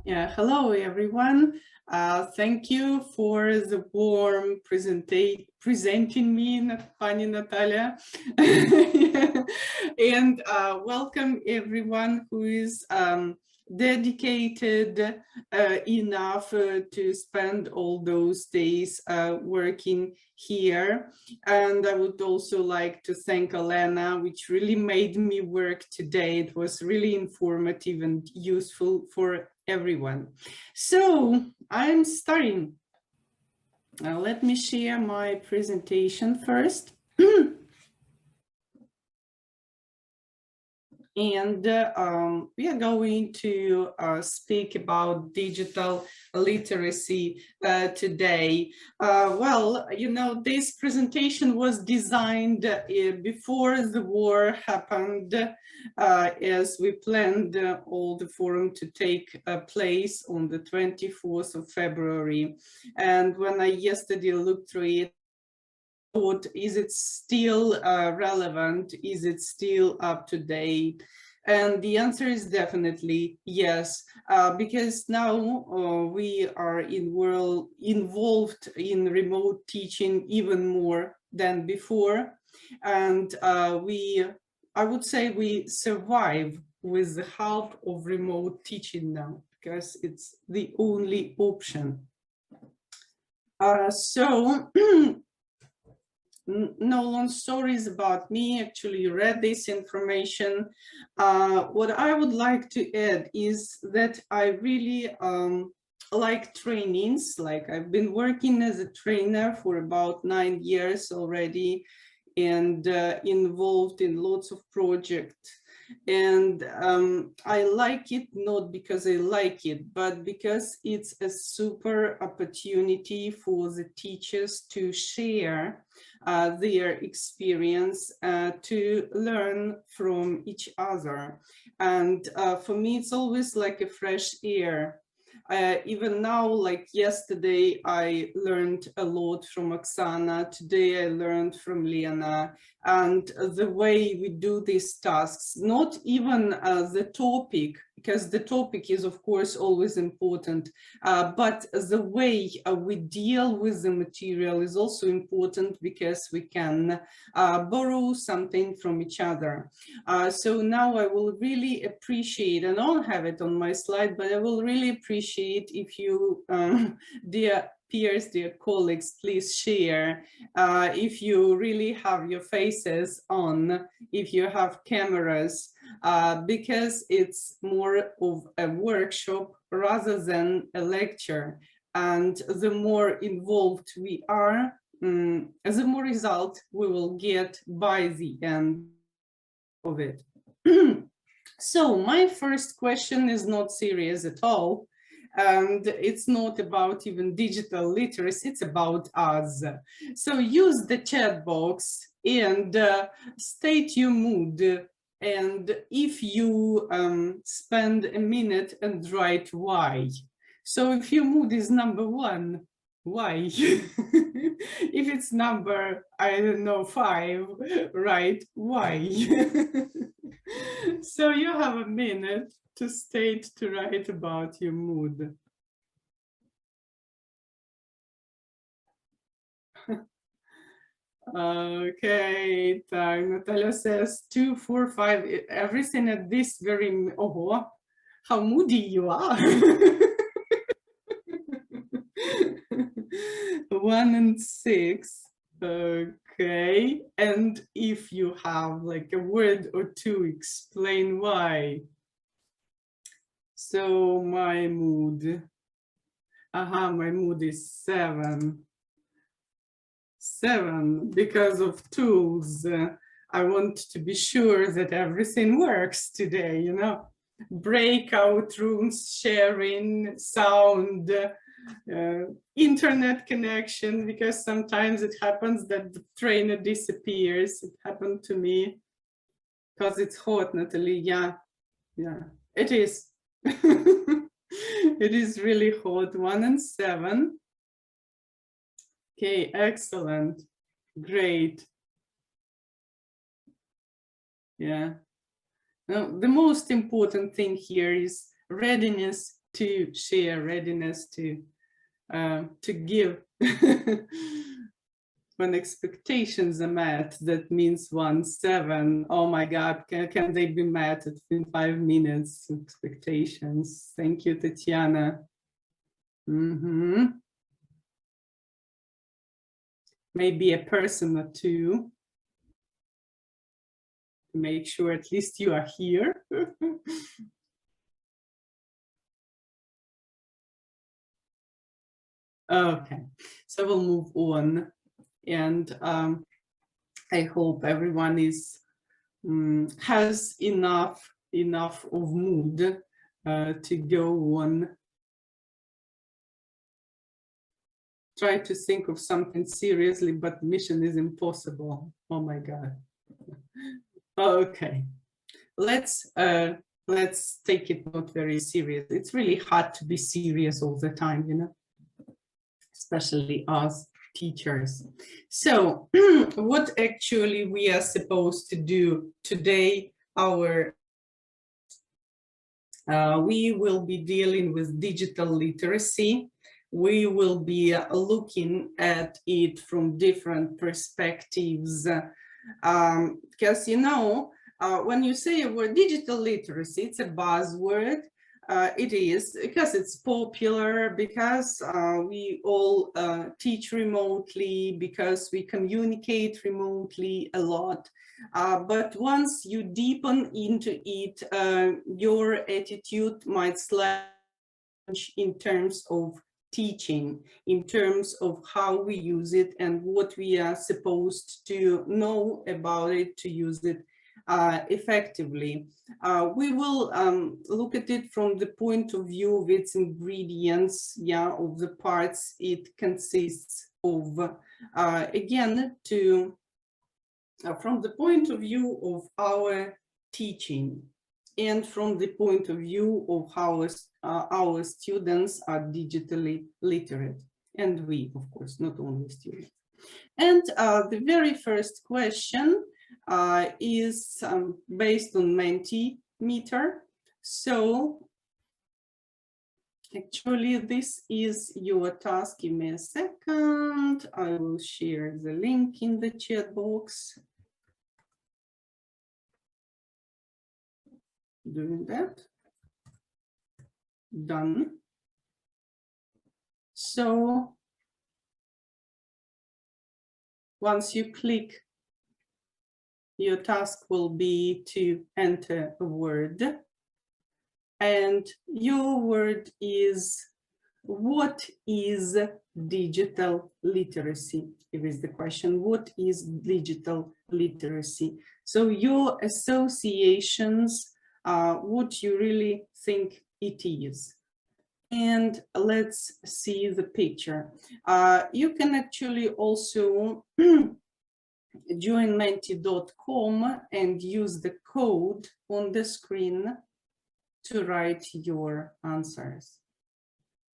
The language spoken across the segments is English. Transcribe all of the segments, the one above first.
Yeah, hello everyone. Thank you for the warm presenting me, Pani Natalia. And welcome everyone who is dedicated enough to spend all those days working here. And I would also like to thank Elena, which really made me work today. It was really informative and useful for everyone. So I'm starting. Let me share my presentation first. And we are going to speak about digital literacy today. Well, you know, this presentation was designed before the war happened, as we planned all the forum to take place on the 24th of February. And when I yesterday looked through it, is it still relevant? Is it still up to date? And the answer is definitely yes, because now we are involved in remote teaching even more than before. And I would say we survive with the help of remote teaching now, because it's the only option. So no long stories about me. Actually, you read this information. What I would like to add is that I really like trainings. Like, I've been working as a trainer for about 9 years already, and involved in lots of projects. And I like it not because I like it, but because it's a super opportunity for the teachers to share their experience, to learn from each other. And for me, it's always like a fresh air. Even now, like yesterday, I learned a lot from Oksana. Today, I learned from Lena. And the way we do these tasks, not even the topic, because the topic is, of course, always important, but the way we deal with the material is also important, because we can borrow something from each other. So now I will really appreciate, and I don't have it on my slide, but I will really appreciate if you, dear peers, dear colleagues, please share if you really have your faces on, if you have cameras, because it's more of a workshop rather than a lecture. And the more involved we are, the more result we will get by the end of it. So my first question is not serious at all. And it's not about even digital literacy, it's about us. So use the chat box and state your mood. And if you spend a minute and write why. So if your mood is number 1, why? If it's number, I don't know, 5, write why. So you have a minute to write about your mood. Okay, Natalia says 2, 4, 5, everything at this very, oh, how moody you are. 1 and 6. Okay, and if you have like a word or two, explain why. So my mood, my mood is 7. 7, because of tools. I want to be sure that everything works today, you know, breakout rooms, sharing, sound, internet connection, because sometimes it happens that the trainer disappears. It happened to me because it's hot, Natalie. Yeah, it is. It is really hot. 1 and 7. Okay, excellent. Great. Yeah. Now, the most important thing here is readiness to share, readiness to give. When expectations are met, that means 1-7. Oh my God, can they be met in 5 minutes? Expectations. Thank you, Tatiana. Maybe a person or two. Make sure at least you are here. Okay, so we'll move on. And I hope everyone is has enough of mood to go on. Try to think of something seriously, but mission is impossible. Oh my God. Okay, let's take it not very serious. It's really hard to be serious all the time, you know, especially us teachers. So what actually we are supposed to do today, we will be dealing with digital literacy. We will be looking at it from different perspectives, because, you know, when you say the word digital literacy, it's a buzzword. It is because it's popular, because we all teach remotely, because we communicate remotely a lot. But once you deepen into it, your attitude might change in terms of teaching, in terms of how we use it and what we are supposed to know about it to use it effectively. We will look at it from the point of view of its ingredients, of the parts it consists of. Again, from the point of view of our teaching, and from the point of view of how our students are digitally literate, and we, of course, not only students. And the very first question is based on Mentimeter. So actually, this is your task. Give me a second. I will share the link in the chat box. Doing that. Done. So once you click, your task will be to enter a word. And your word is, what is digital literacy? Here is the question, what is digital literacy? So your associations, what you really think it is. And let's see the picture. You can actually also join menti.com and use the code on the screen to write your answers.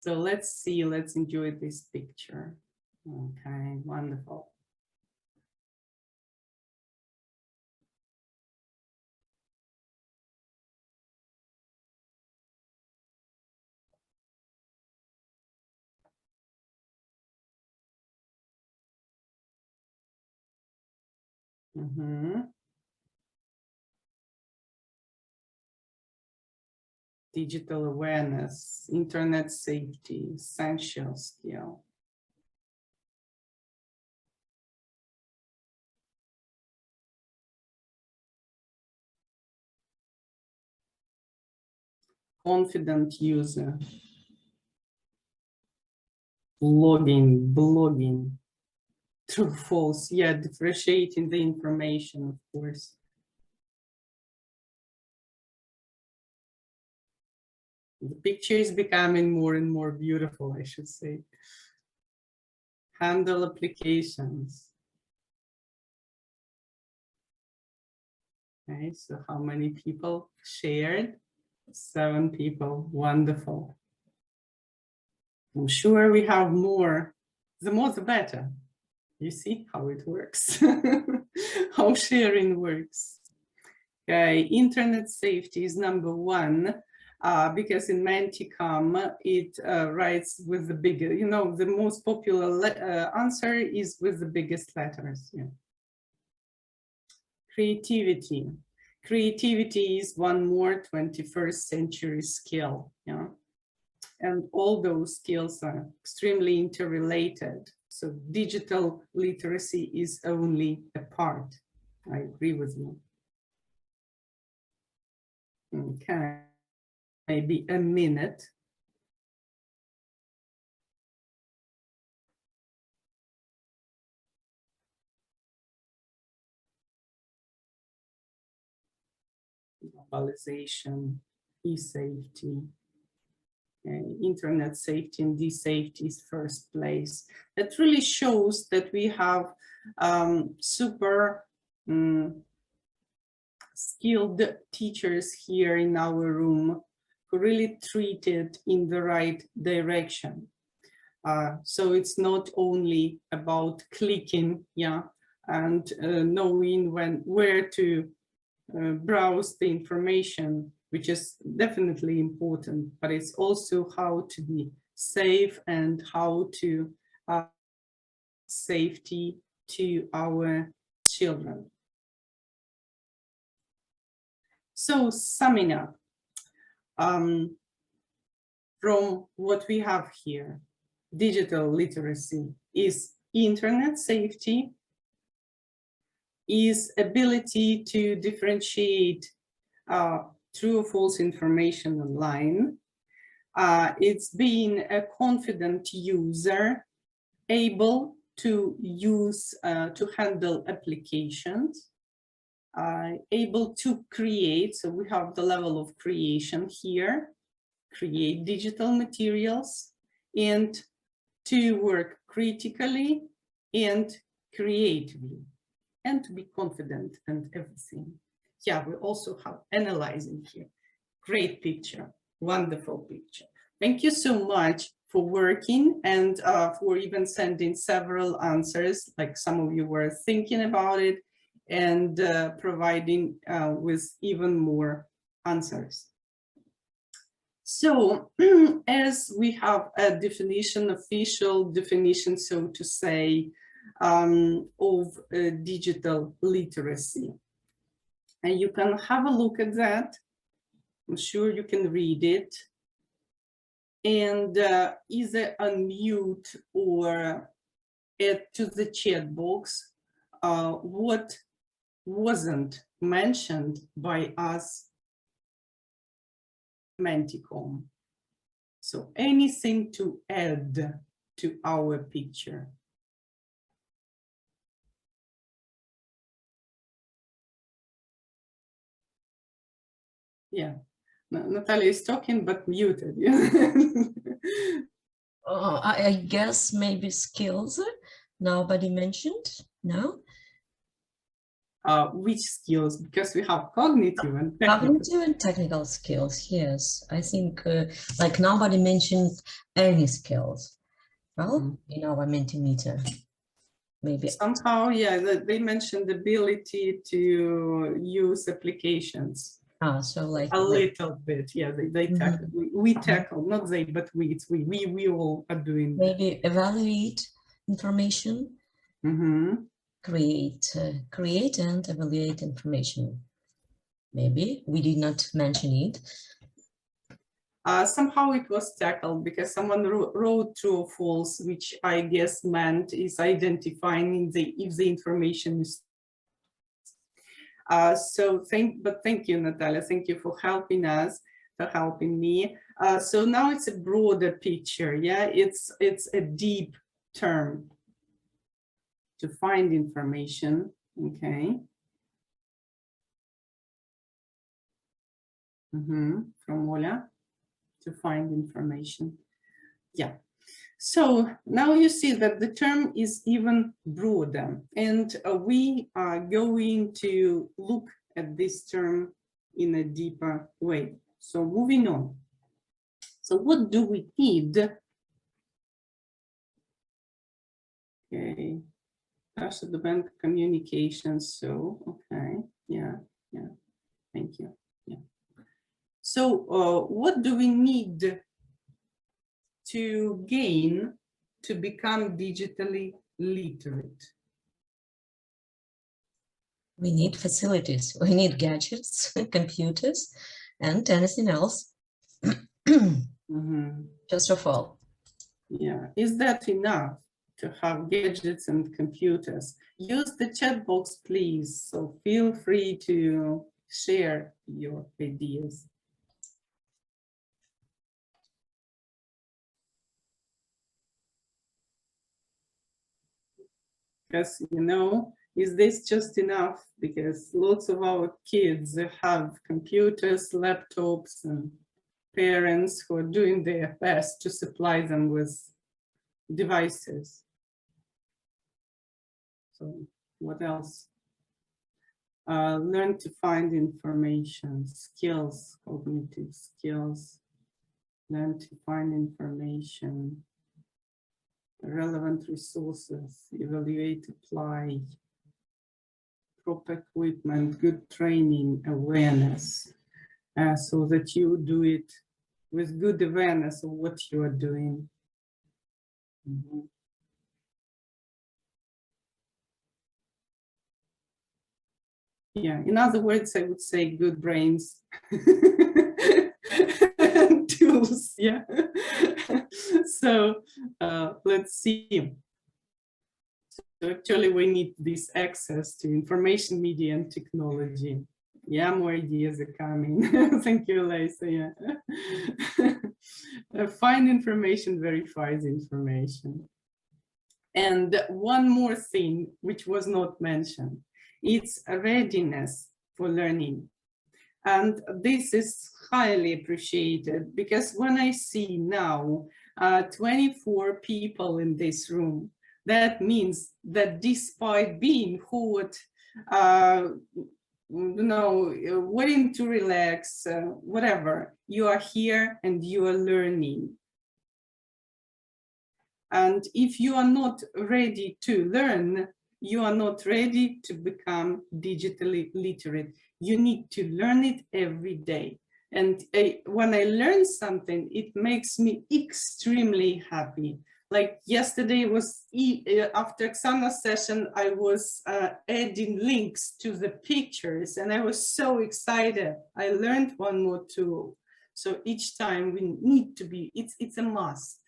So let's see, let's enjoy this picture. Okay, wonderful. Digital awareness, internet safety, essential skill. Confident user. Blogging. True, false. Yeah, differentiating the information, of course. The picture is becoming more and more beautiful, I should say. Handle applications. Okay, so how many people shared? 7 people. Wonderful. I'm sure we have more. The more, the better. You see how it works, how sharing works. Okay, internet safety is number 1. because in Manticam it writes with the bigger, you know, the most popular answer is with the biggest letters. Yeah. Creativity. Creativity is one more 21st century skill. Yeah. And all those skills are extremely interrelated. So digital literacy is only a part. I agree with you. Okay, maybe a minute. Globalization, e-safety, internet safety and e-safety is first place. That really shows that we have super skilled teachers here in our room who really treat it in the right direction. So it's not only about clicking, yeah, and knowing where to browse the information, which is definitely important, but it's also how to be safe and how to safety to our children. So summing up, from what we have here, digital literacy is internet safety, is ability to differentiate true or false information online. It's being a confident user, able to use, to handle applications, able to create, so we have the level of creation here, create digital materials, and to work critically and creatively, and to be confident and everything. Yeah, we also have analyzing here. Great picture, wonderful picture. Thank you so much for working and for even sending several answers, like some of you were thinking about it, and providing with even more answers. So as we have a definition, official definition, so to say, of digital literacy, and you can have a look at that. I'm sure you can read it, and either unmute or add to the chat box what wasn't mentioned by us Manticom. So anything to add to our picture. Yeah, Natalia is talking but muted. I guess maybe skills. Nobody mentioned. No. Which skills? Because we have cognitive and technical. Cognitive and technical skills. Yes, I think like nobody mentioned any skills. Well, in our Mentimeter, maybe somehow, yeah, they mentioned the ability to use applications. So like a little bit, yeah. They tackle, we tackle, not they, but we all are doing. Maybe evaluate information. Create and evaluate information. Maybe we did not mention it. Somehow it was tackled because someone wrote true or false, which I guess meant is identifying if the information is. So thank you, Natalia. Thank you for helping us, for helping me. So now it's a broader picture. Yeah, it's a deep term to find information. Okay. From Ola, to find information. Yeah. So now you see that the term is even broader, and we are going to look at this term in a deeper way. So moving on. So what do we need? Okay, after the bank communications. So, okay, yeah, thank you. Yeah. So what do we need to gain to become digitally literate? We need facilities, we need gadgets, computers, and anything else. First of all. Yeah, is that enough to have gadgets and computers? Use the chat box, please. So feel free to share your ideas. Because, you know, is this just enough? Because lots of our kids have computers, laptops, and parents who are doing their best to supply them with devices. So what else? Learn to find information, skills, cognitive skills, learn to find information, relevant resources, evaluate, apply, proper equipment, good training, awareness, so that you do it with good awareness of what you are doing. Yeah, in other words, I would say good brains and tools. Yeah. So let's see. So actually, we need this access to information media and technology. Yeah, more ideas are coming. Thank you, Lisa. Yeah. Find information verifies information. And one more thing, which was not mentioned, it's a readiness for learning. And this is highly appreciated, because when I see now 24 people in this room, that means that despite being hot, willing to relax, whatever, you are here and you are learning. And if you are not ready to learn, you are not ready to become digitally literate. You need to learn it every day. And when I learn something, it makes me extremely happy. Like yesterday was, after Oksana's session, I was adding links to the pictures and I was so excited. I learned one more tool. So each time we need to be, it's a must.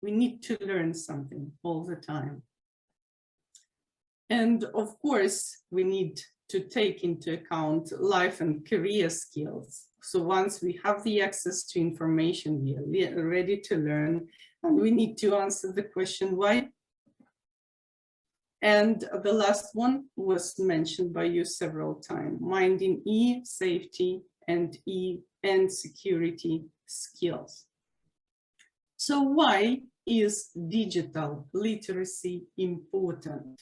We need to learn something all the time. And of course, we need to take into account life and career skills. So once we have the access to information, we are ready to learn, and we need to answer the question why. And the last one was mentioned by you several times, minding safety and security skills. So why is digital literacy important?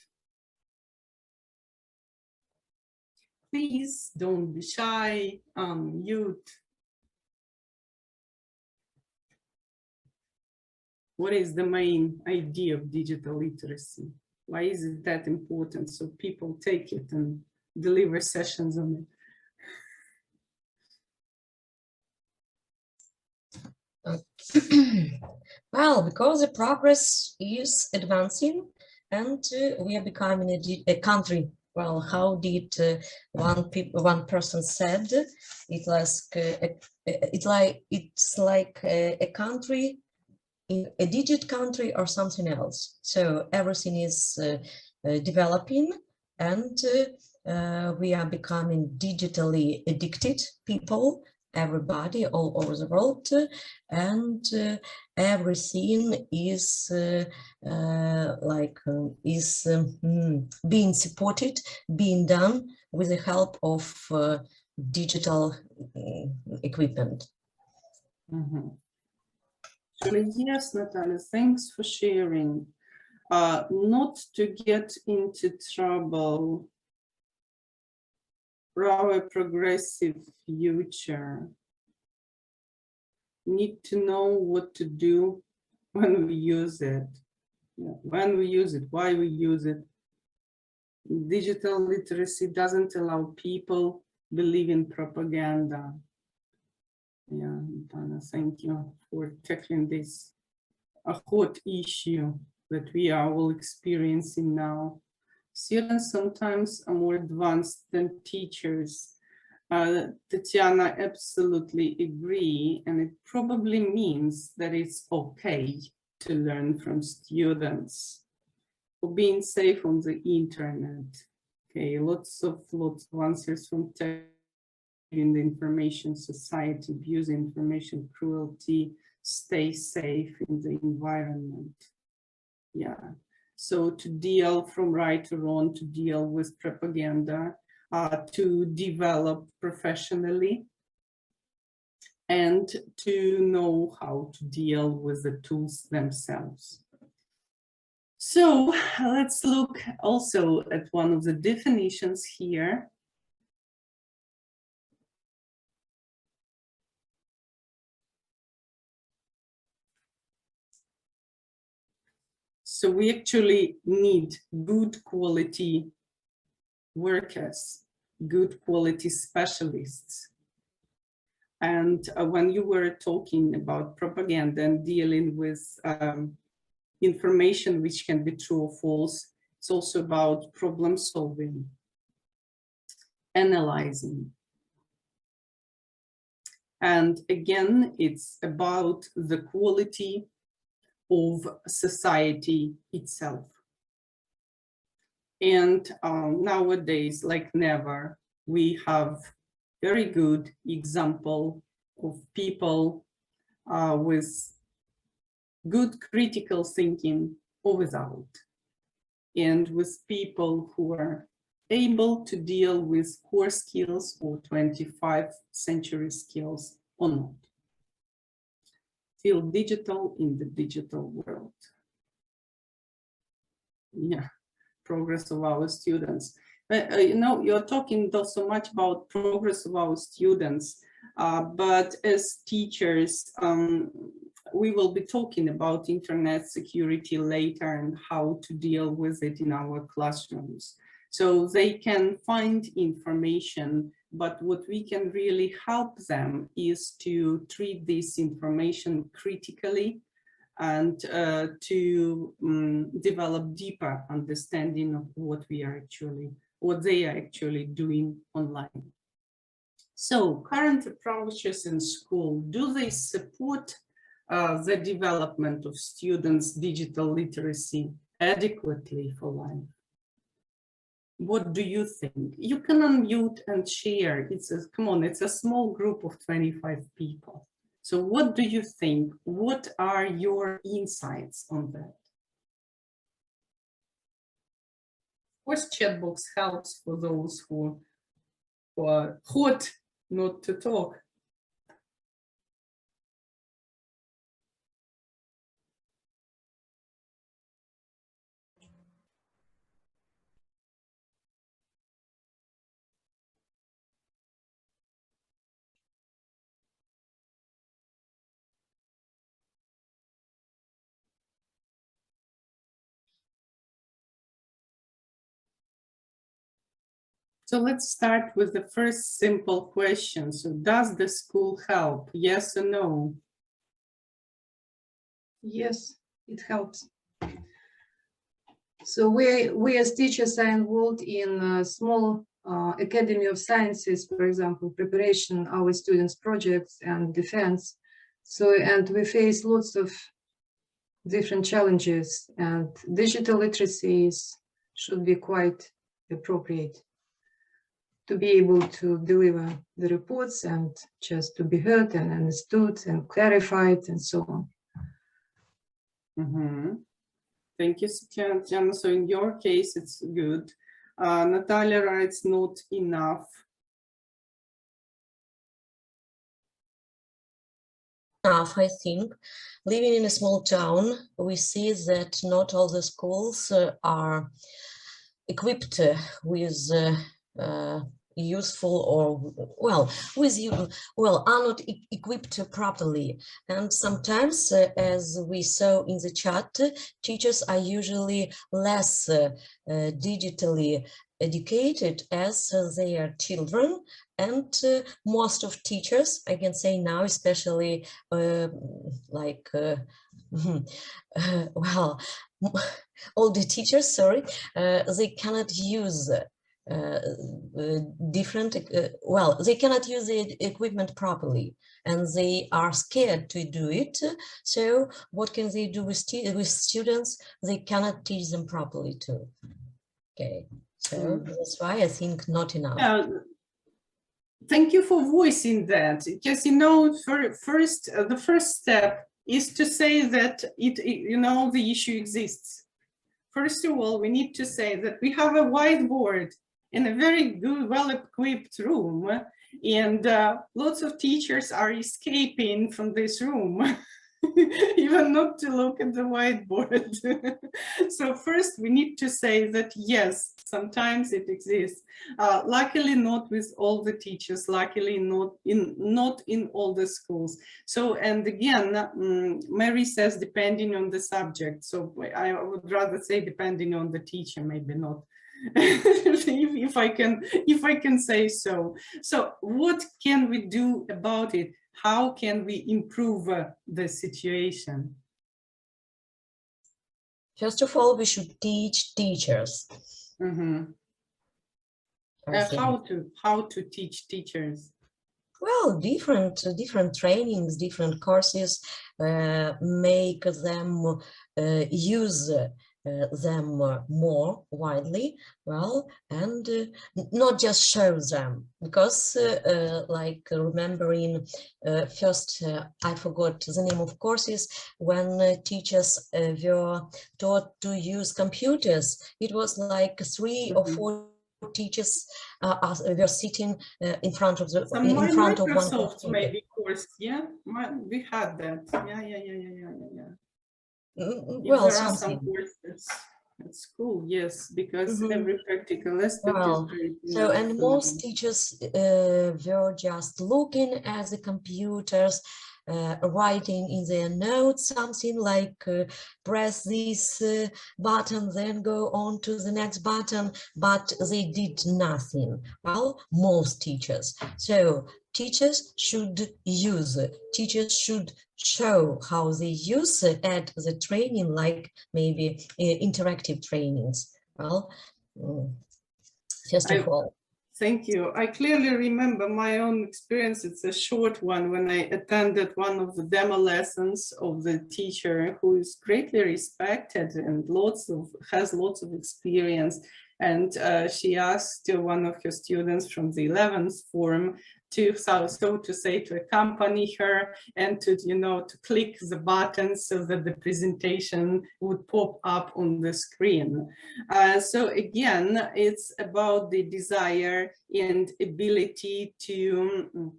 Please don't be shy, unmute. What is the main idea of digital literacy? Why is it that important? So people take it and deliver sessions on it. Well, because the progress is advancing and we are becoming a country. Well, how did one person said it's like a country, in a digit country or something else. So everything is developing, and we are becoming digitally addicted people, everybody all over the world, and everything is being supported, being done with the help of digital equipment. Yes, Natalia, thanks for sharing. Not to get into trouble for our progressive future. We need to know what to do when we use it. When we use it, why we use it. Digital literacy doesn't allow people believe in propaganda. Yeah, Dana, thank you for tackling this a hot issue that we are all experiencing now. Students sometimes are more advanced than teachers. Tatiana, absolutely agree, and it probably means that it's okay to learn from students for being safe on the internet. Okay, lots of answers from tech in the information society, abuse information, cruelty, stay safe in the environment. Yeah, so to deal from right to wrong, to deal with propaganda, to develop professionally, and to know how to deal with the tools themselves. So let's look also at one of the definitions here. So we actually need good quality workers, good quality specialists. And when you were talking about propaganda and dealing with information which can be true or false, it's also about problem solving, analyzing. And again, it's about the quality of society itself. And nowadays, like never, we have very good example of people with good critical thinking or without, and with people who are able to deal with core skills or 21st century skills or not. Feel digital in the digital world. Yeah, progress of our students. You know, you're talking so much about progress of our students, but as teachers, we will be talking about internet security later and how to deal with it in our classrooms. So they can find information, but what we can really help them is to treat this information critically and to develop deeper understanding of what they are actually doing online. So current approaches in school, do they support the development of students' digital literacy adequately for life? What do you think? You can unmute and share. It's a small group of 25 people. So what do you think? What are your insights on that? Of course, chat box helps for those who are hot not to talk. So let's start with the first simple question. So does the school help? Yes or no? Yes, it helps. So we as teachers are involved in a small Academy of Sciences, for example, preparation our students' projects and defense. So, and we face lots of different challenges, and digital literacy should be quite appropriate to be able to deliver the reports and just to be heard and understood and clarified and so on. Mm-hmm. Thank you, Tatiana. So in your case, it's good. Natalia writes not enough. I think. Living in a small town, we see that not all the schools are equipped with useful or are not equipped properly, and sometimes as we saw in the chat, teachers are usually less digitally educated as their children, and most of teachers, I can say now, especially like well, all the teachers, sorry, they cannot use different, well, they cannot use the equipment properly, and they are scared to do it. So what can they do with students? They cannot teach them properly too. Okay, so that's why I think not enough. Thank you for voicing that, because the first step is to say that the issue exists. First of all, we need to say that we have a whiteboard in a very good, well-equipped room, and lots of teachers are escaping from this room, even not to look at the whiteboard. So first, we need to say that yes, sometimes it exists. Luckily, not with all the teachers. Luckily, not in all the schools. So, and again, Mary says depending on the subject. So I would rather say depending on the teacher, maybe not. if I can say so. So what can we do about it? How can we improve the situation? First of all, we should teach teachers. Mm-hmm. How to teach teachers? Well, different trainings, different courses, make them use them more widely, well, and not just show them, because like remembering first, I forgot the name of courses, when teachers were taught to use computers, it was like 3 or 4 teachers were sitting in front of Microsoft one maybe course, yeah, we had that, yeah. Well, there something. are some courses at school, yes, because every practical aspect is very so, and most teachers were just looking at the computers, writing in their notes something like press this button, then go on to the next button, but they did nothing. Well, most teachers. So teachers should use, teachers should show how they use it at the training, like maybe interactive trainings. Well, first of all. Thank you. I clearly remember my own experience. It's a short one when I attended one of the demo lessons of the teacher who is greatly respected and has lots of experience. And she asked one of her students from the 11th form to, so to say, to accompany her and to, to click the buttons so that the presentation would pop up on the screen. So again, it's about the desire and ability to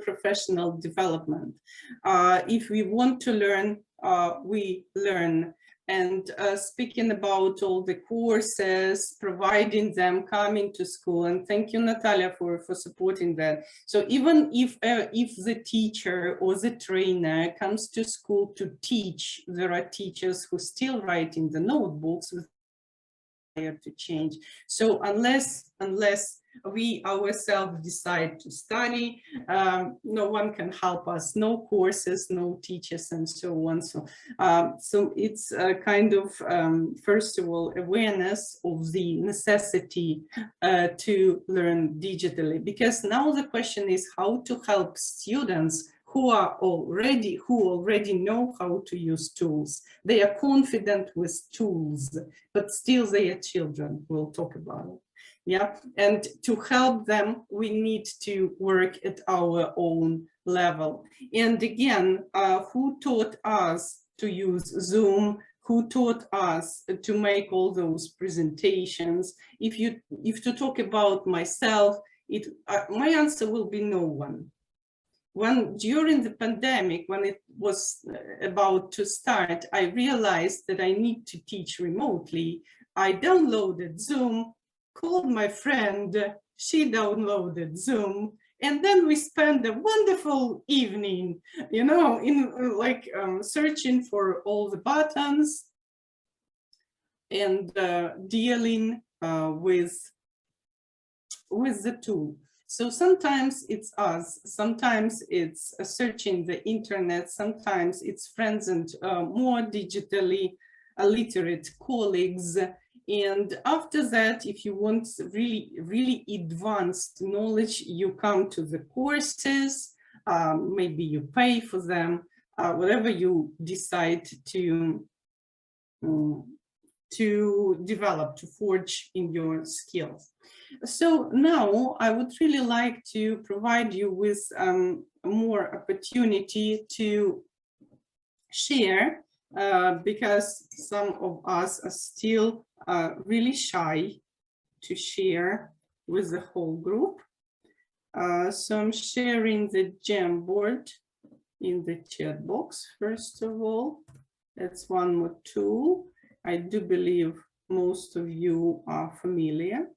professional development. If we want to learn, we learn. And speaking about all the courses, providing them, coming to school, and thank you, Natalia, for supporting that. So even if the teacher or the trainer comes to school to teach, there are teachers who still write in the notebooks with to change. So unless we ourselves decide to study, no one can help us, no courses, no teachers, and so on. So so it's a kind of first of all awareness of the necessity to learn digitally, because now the question is how to help students who already know how to use tools. They are confident with tools, but still they are children. We'll talk about it. Yeah, and to help them, we need to work at our own level. And again, who taught us to use Zoom? Who taught us to make all those presentations? If to talk about myself, my answer will be no one. When during the pandemic, when it was about to start, I realized that I need to teach remotely. I downloaded Zoom, called my friend, she downloaded Zoom, and then we spent a wonderful evening, in searching for all the buttons and dealing with the tool. So sometimes it's us, sometimes it's searching the internet, sometimes it's friends and more digitally literate colleagues. And after that, if you want really advanced knowledge, you come to the courses, maybe you pay for them, whatever you decide to develop, to forge in your skills. So now I would really like to provide you with more opportunity to share, because some of us are still really shy to share with the whole group. So I'm sharing the Jamboard in the chat box, first of all. That's one more tool. I do believe most of you are familiar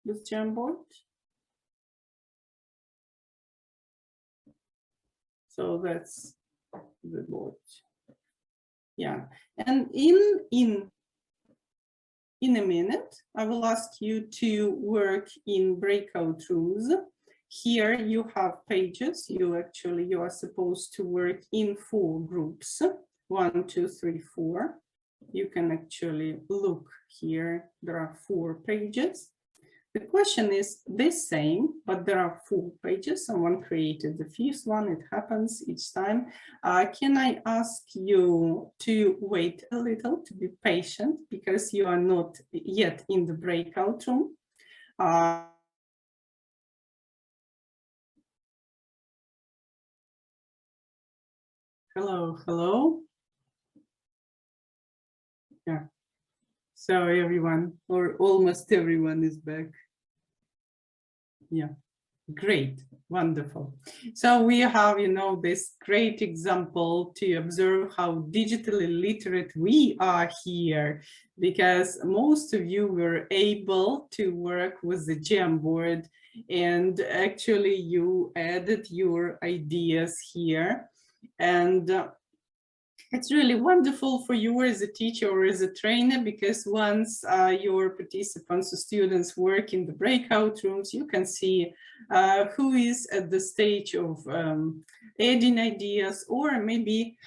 with Jamboard. So that's the board. Yeah, and in a minute, I will ask you to work in breakout rooms. Here you have pages. You are supposed to work in 4 groups. 1, 2, 3, 4. You can actually look here. There are 4 pages. The question is the same, but there are 4 pages. Someone created the 5th one. It happens each time. Can I ask you to wait a little, to be patient, because you are not yet in the breakout room. Hello. Yeah. So everyone, or almost everyone, is back. Yeah. Great, wonderful. So we have, this great example to observe how digitally literate we are here, because most of you were able to work with the Jamboard, and actually you added your ideas here. And it's really wonderful for you as a teacher or as a trainer, because once your participants or students work in the breakout rooms, you can see who is at the stage of adding ideas, or maybe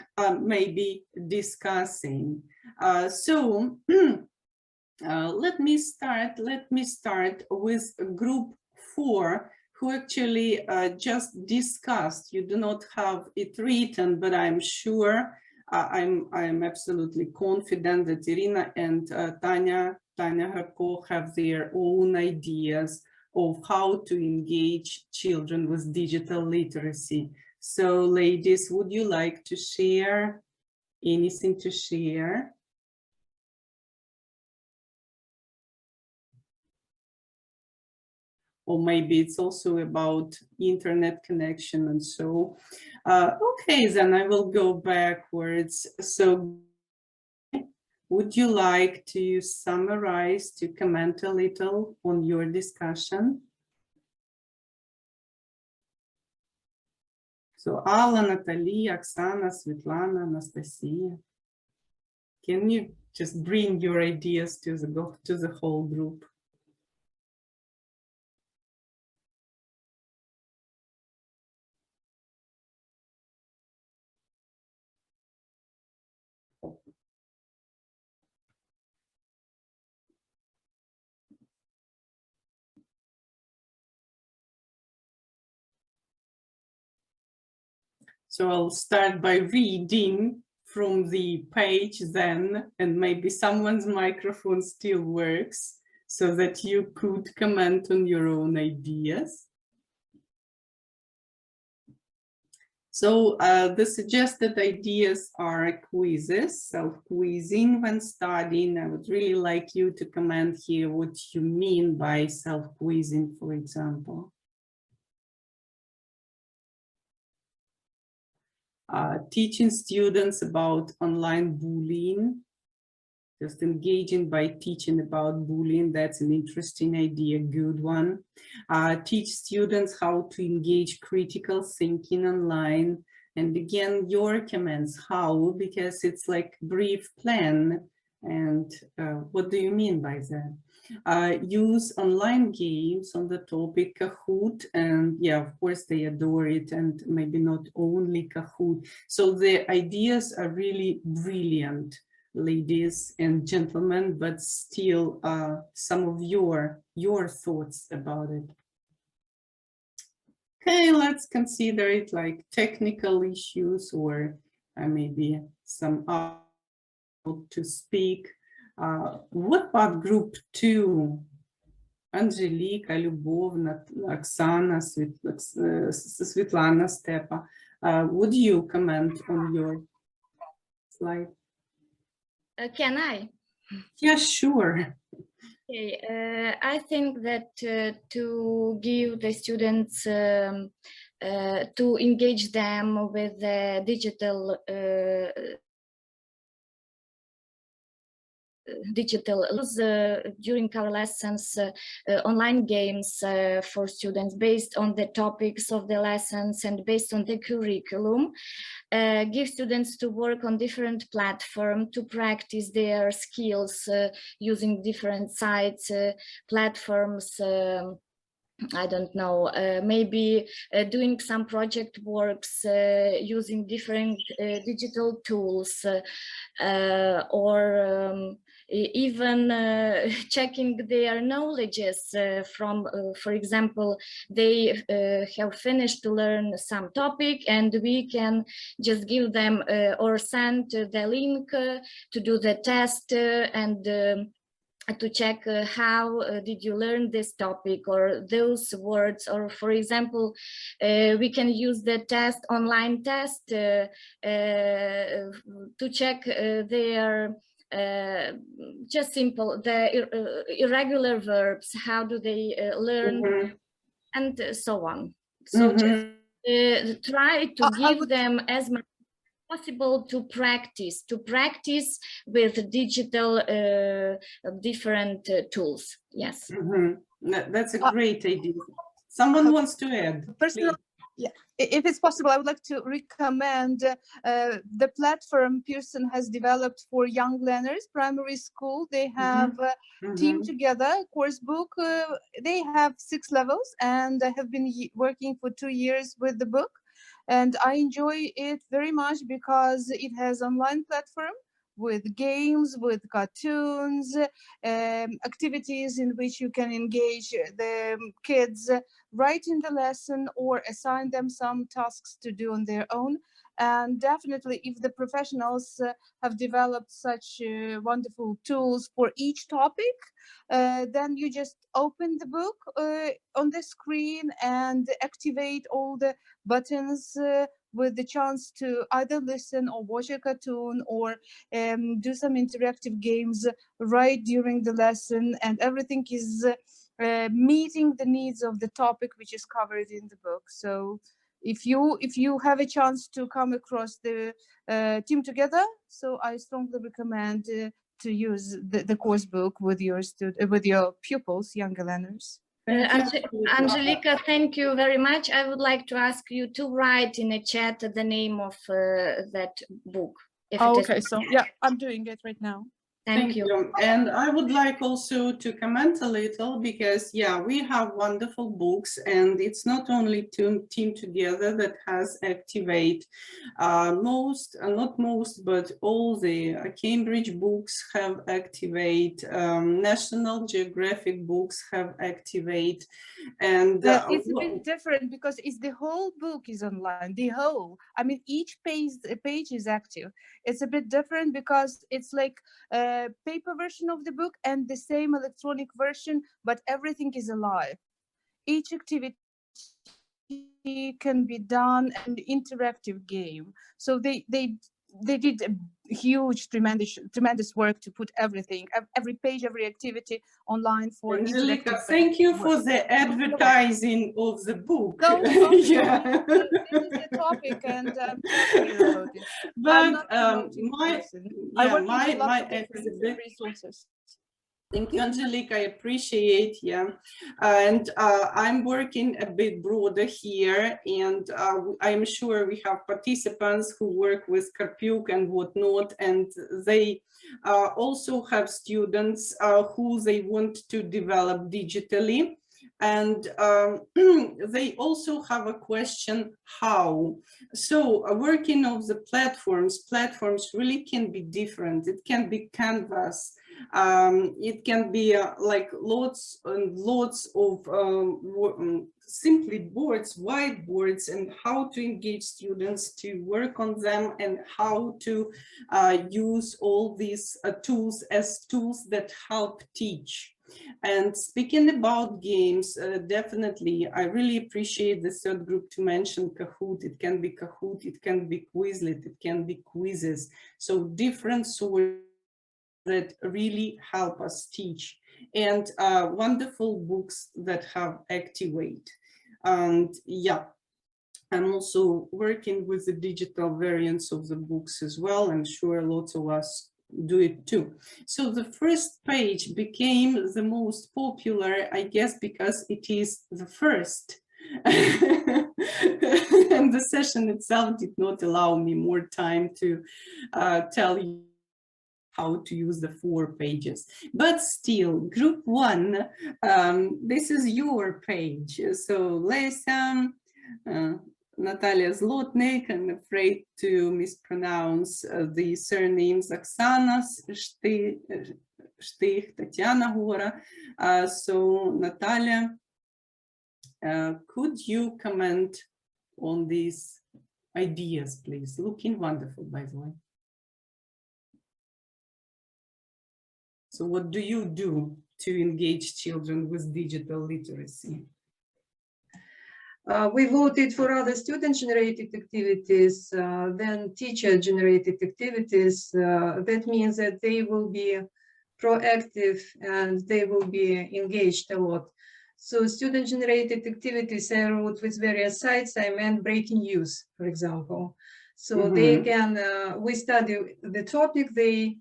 discussing. So let me start with group 4, who actually just discussed. You do not have it written, but I'm sure, I'm absolutely confident that Irina and Tanya Harko have their own ideas of how to engage children with digital literacy. So ladies, would you like to share anything to share? Or maybe it's also about internet connection and so. Okay, then I will go backwards. So would you like to summarize, to comment a little on your discussion? So Alla, Natalie, Oksana, Svetlana, Anastasia. Can you just bring your ideas to the whole group? So I'll start by reading from the page then, and maybe someone's microphone still works so that you could comment on your own ideas. So the suggested ideas are quizzes, self-quizzing when studying. I would really like you to comment here what you mean by self-quizzing, for example. Teaching students about online bullying, just engaging by teaching about bullying. That's an interesting idea, good one. Teach students how to engage critical thinking online. And again, your comments, how, because it's like brief plan And what do you mean by that? Use online games on the topic Kahoot, and yeah, of course they adore it, and maybe not only Kahoot. So the ideas are really brilliant, ladies and gentlemen, but still some of your thoughts about it. Okay, let's consider it like technical issues, or maybe some to speak. What about group 2? Angelica, Любовна, Oksana, Svetlana, Stepa. Would you comment on your slide? Can I? Yeah, sure. Okay, I think that to give the students, to engage them with the digital during our lessons, online games for students based on the topics of the lessons and based on the curriculum. Give students to work on different platforms to practice their skills using different sites, platforms, I don't know, maybe doing some project works using different digital tools, or even checking their knowledges from, for example, they have finished to learn some topic, and we can just give them or send the link to do the test and to check how did you learn this topic or those words, or for example we can use the online test to check their just simple the irregular verbs, how do they learn, and so on. So just try to give them as much possible to practice with digital different tools. Yes. That's a great idea. Someone wants to add? Personal, yeah, if it's possible, I would like to recommend the platform Pearson has developed for young learners, primary school. They have Team Together course book. They have 6 levels, and I have been working for 2 years with the book. And I enjoy it very much because it has online platform with games, with cartoons, activities in which you can engage the kids right in the lesson or assign them some tasks to do on their own. And definitely, if the professionals have developed such wonderful tools for each topic, then you just open the book on the screen and activate all the buttons with the chance to either listen or watch a cartoon or do some interactive games right during the lesson, and everything is meeting the needs of the topic which is covered in the book. So if you have a chance to come across the Team Together, so I strongly recommend to use the course book with your pupils, younger learners. Angelica, thank you very much. I would like to ask you to write in a chat the name of that book. Okay, so yeah, I'm doing it right now. Thank you. And I would like also to comment a little, because yeah, we have wonderful books, and it's not only Team Together that has Activate. Not most, but all the Cambridge books have Activate. National Geographic books have Activate, and it's a bit different because it's the whole book is online. The whole, I mean, each page is active. It's a bit different because it's like paper version of the book and the same electronic version, but everything is alive. Each activity can be done an interactive game. So they did a huge, tremendous work to put everything, every page, every activity online for Angelica, thank you for the advertising of the book. No, yeah. this is the topic, and I'm telling you about it. But I work with lots of different resources. Thank you, Angelique. I appreciate, yeah. And I'm working a bit broader here, and I'm sure we have participants who work with Karpyuk and whatnot, and they also have students who they want to develop digitally. And they also have a question, how? So working of the platforms really can be different. It can be Canvas. It can be like lots and lots of simply boards, whiteboards, and how to engage students to work on them, and how to use all these tools as tools that help teach. And speaking about games, definitely, I really appreciate the third group to mention Kahoot. It can be Kahoot, it can be Quizlet, it can be quizzes. So different sources that really help us teach, and wonderful books that have Activate. And yeah, I'm also working with the digital variants of the books as well. I'm sure lots of us do it too. So the first page became the most popular, I guess, because it is the first. And the session itself did not allow me more time to tell you how to use the 4 pages. But still, group 1, this is your page. So Lesa, Natalia Zlotnik, I'm afraid to mispronounce the surnames, Oksana, Stich, Tatiana Gora. So Natalia, could you comment on these ideas, please? Looking wonderful, by the way. So what do you do to engage children with digital literacy? We voted for other student-generated activities than teacher-generated activities. That means that they will be proactive and they will be engaged a lot. So student-generated activities I wrote with various sites. I meant breaking news, for example. So they can, we study the topic, they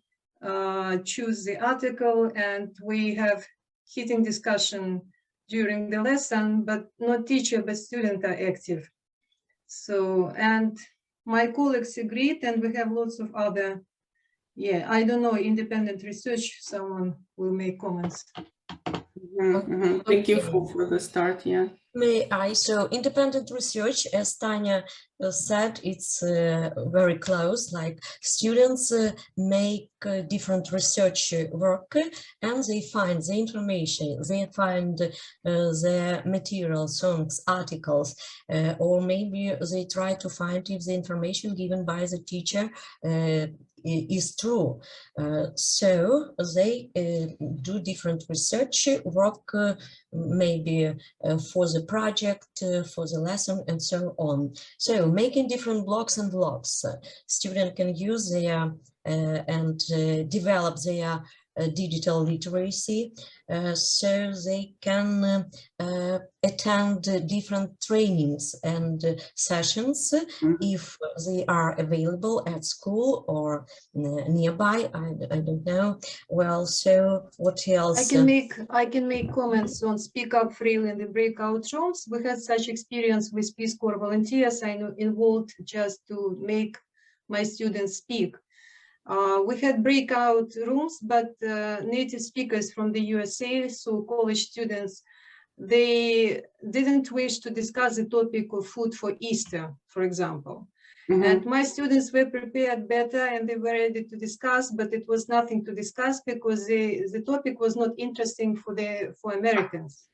choose the article, and we have heated discussion during the lesson, but not teacher, but student are active. So, and my colleagues agreed, and we have lots of other, yeah, I don't know, independent research, someone will make comments. Thank you for the start, yeah. May I? So independent research, as Tanya said, it's very close, like students make different research work, and they find the information, they find the material, songs, articles, or maybe they try to find if the information given by the teacher is true. So they do different research work, maybe for the project, for the lesson, and so on. So making different blocks and vlogs, student can use their and develop their digital literacy, so they can attend different trainings and sessions if they are available at school or nearby. I don't know. Well, so what else? I can make comments on Speak Up Freely in the breakout rooms. We had such experience with Peace Corps volunteers. I know involved just to make my students speak. We had breakout rooms, but native speakers from the USA, so college students, they didn't wish to discuss the topic of food for Easter, for example. And my students were prepared better and they were ready to discuss, but it was nothing to discuss because the topic was not interesting for Americans,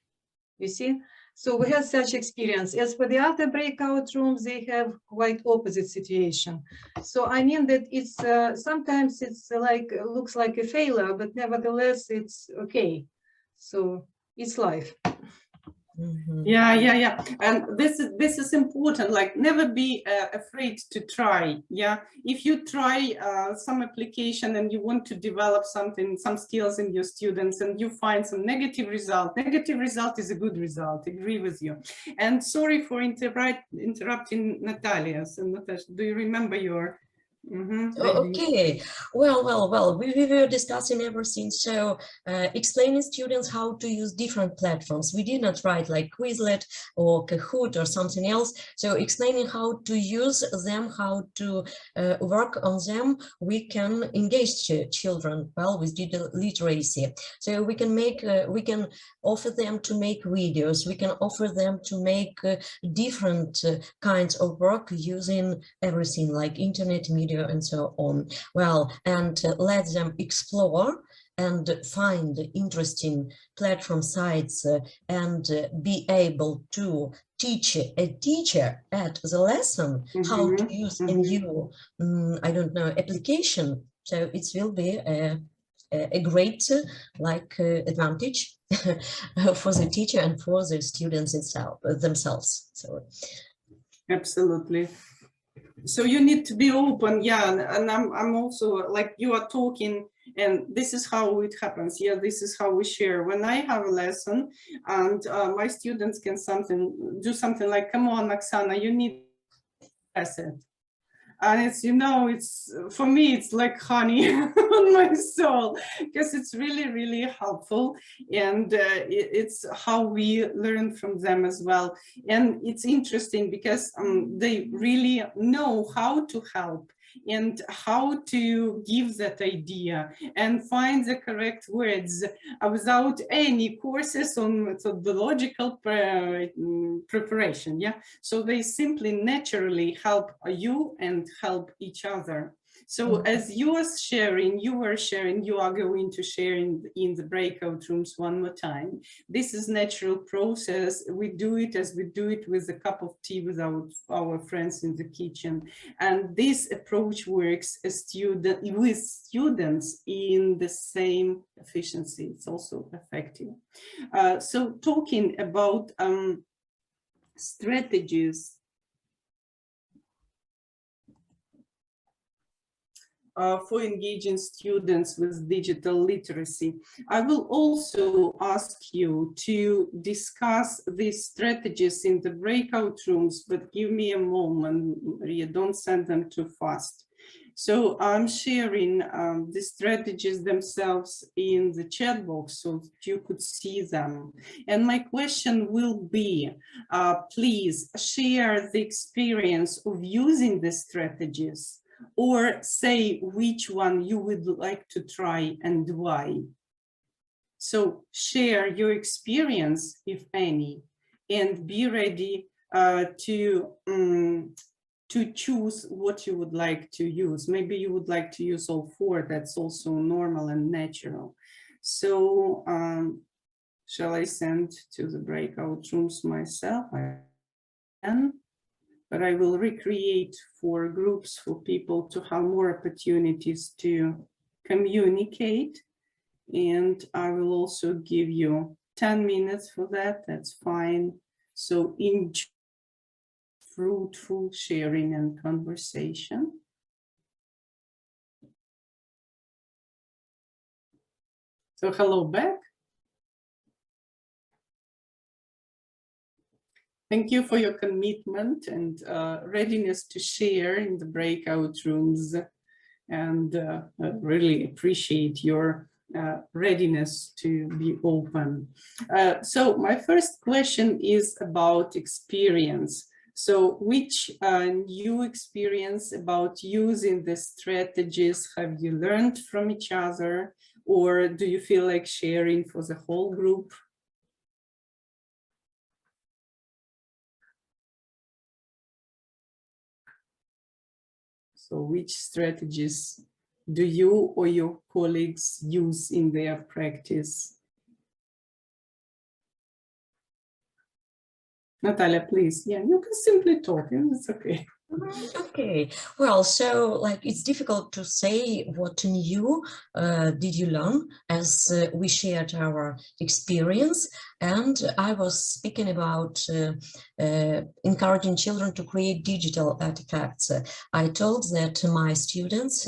you see? So we had such experience. As for the other breakout rooms, they have quite opposite situation. So I mean that it's sometimes it's like looks like a failure, but nevertheless it's okay. So it's life. Yeah. And this is important, like never be afraid to try. Yeah, if you try some application and you want to develop something, some skills in your students, and you find some negative result is a good result. I agree with you. And sorry for interrupting Natalia. So Natasha, do you remember your Okay, well, we were discussing everything. So explaining students how to use different platforms. We did not write like Quizlet or Kahoot or something else. So explaining how to use them, how to work on them, we can engage children well with digital literacy. So we can make, we can offer them to make videos. We can offer them to make different kinds of work using everything like internet, media, and so on. Well, and let them explore and find interesting platform sites and be able to teach a teacher at the lesson how to use a new, I don't know, application. So it will be a great advantage for the teacher and for the students themselves. So. Absolutely. So you need to be open, yeah, and I'm also like you are talking, and this is how it happens. Yeah, this is how we share. When I have a lesson, and my students can do something like, "Come on, Oksana, you need asset." And it's, you know, it's for me, it's like honey on my soul, because it's really, really helpful. And it's how we learn from them as well. And it's interesting because they really know how to help and how to give that idea and find the correct words without any courses on methodological preparation. Yeah, so they simply naturally help you and help each other. So as you are sharing, you are going to share in the breakout rooms one more time. This is natural process. We do it as we do it with a cup of tea with our friends in the kitchen. And this approach works with students in the same efficiency. It's also effective. So talking about strategies for engaging students with digital literacy. I will also ask you to discuss these strategies in the breakout rooms, but give me a moment, Maria, don't send them too fast. So I'm sharing the strategies themselves in the chat box so that you could see them. And my question will be, please share the experience of using the strategies, or say which one you would like to try and why. So share your experience, if any, and be ready to choose what you would like to use. Maybe you would like to use all four. That's also normal and natural. So shall I send to the breakout rooms myself? I can. But I will recreate 4 groups for people to have more opportunities to communicate. And I will also give you 10 minutes for that. That's fine. So enjoy fruitful sharing and conversation. So hello back. Thank you for your commitment and readiness to share in the breakout rooms, and really appreciate your readiness to be open. So my first question is about experience. So which new experience about using the strategies have you learned from each other, or do you feel like sharing for the whole group? So which strategies do you or your colleagues use in their practice? Natalia, please. Yeah, you can simply talk. It's okay. Okay, well, so like it's difficult to say what new did you learn, as we shared our experience, and I was speaking about encouraging children to create digital artifacts. I told that my students,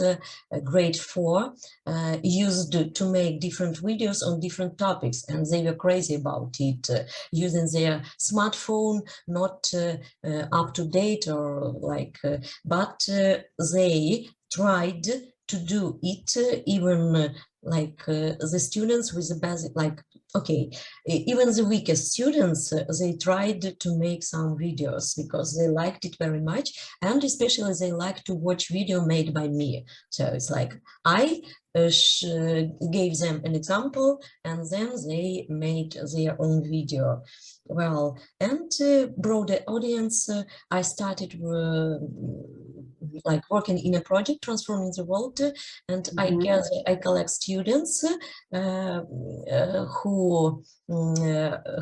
grade 4, used to make different videos on different topics, and they were crazy about it, using their smartphone, not up to date or like, but they tried to do it, even like the students with the basic, like, okay, even the weakest students, they tried to make some videos because they liked it very much, and especially they like to watch video made by me. So it's like I gave them an example, and then they made their own video. Well, and broader audience, I started like working in a project transforming the world, and I collect students who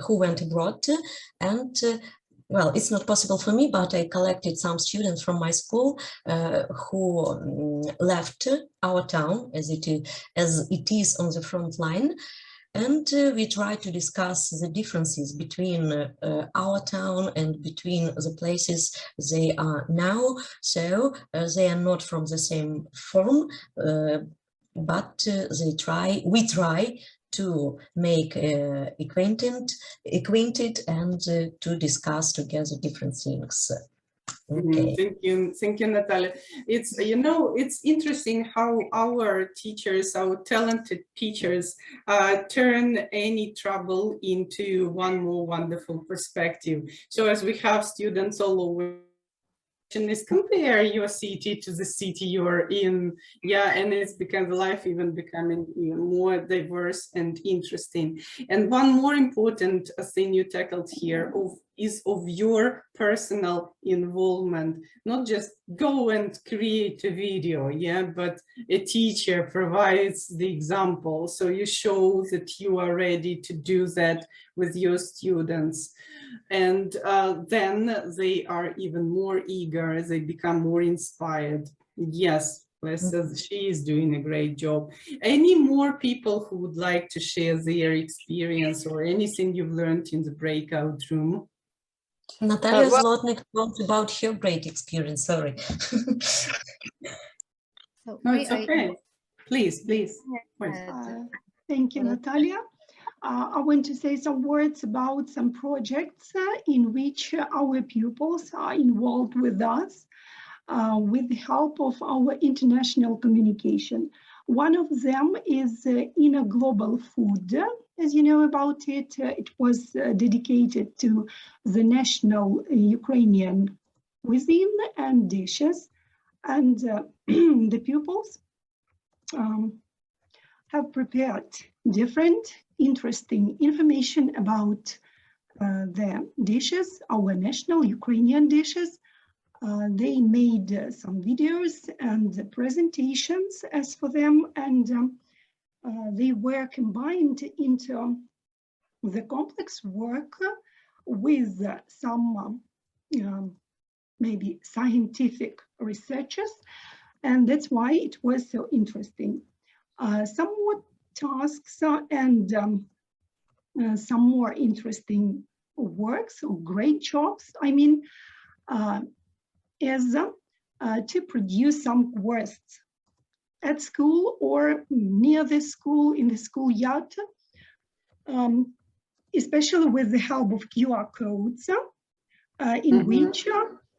went abroad, and well, it's not possible for me, but I collected some students from my school who left our town as it is on the front line. And we try to discuss the differences between our town and between the places they are now. So they are not from the same form, but we try to make acquainted and to discuss together different things. Okay. Thank you, Natalia. It's, you know, it's interesting how our teachers, our talented teachers, turn any trouble into one more wonderful perspective. So as we have students all over, is compare your city to the city you're in, yeah, and it's because life even becoming even more diverse and interesting. And one more important thing you tackled here is of your personal involvement, not just go and create a video, yeah, but a teacher provides the example, so you show that you are ready to do that with your students. And then they are even more eager, they become more inspired. Yes, she is doing a great job. Any more people who would like to share their experience or anything you've learned in the breakout room? Natalia Zlotnikova about her great experience, sorry. No, it's okay. Please. Thank you, Natalia. I want to say some words about some projects in which our pupils are involved with us with the help of our international communication. One of them is in a global food. As you know about it, it was dedicated to the national Ukrainian cuisine and dishes. And the pupils have prepared different interesting information about the dishes, our national Ukrainian dishes. They made some videos and presentations as for them, and they were combined into the complex work with some maybe scientific researchers, and that's why it was so interesting. Some more tasks and some more interesting works or great jobs, I mean, is to produce some quests at school or near the school, in the schoolyard, especially with the help of QR codes, in which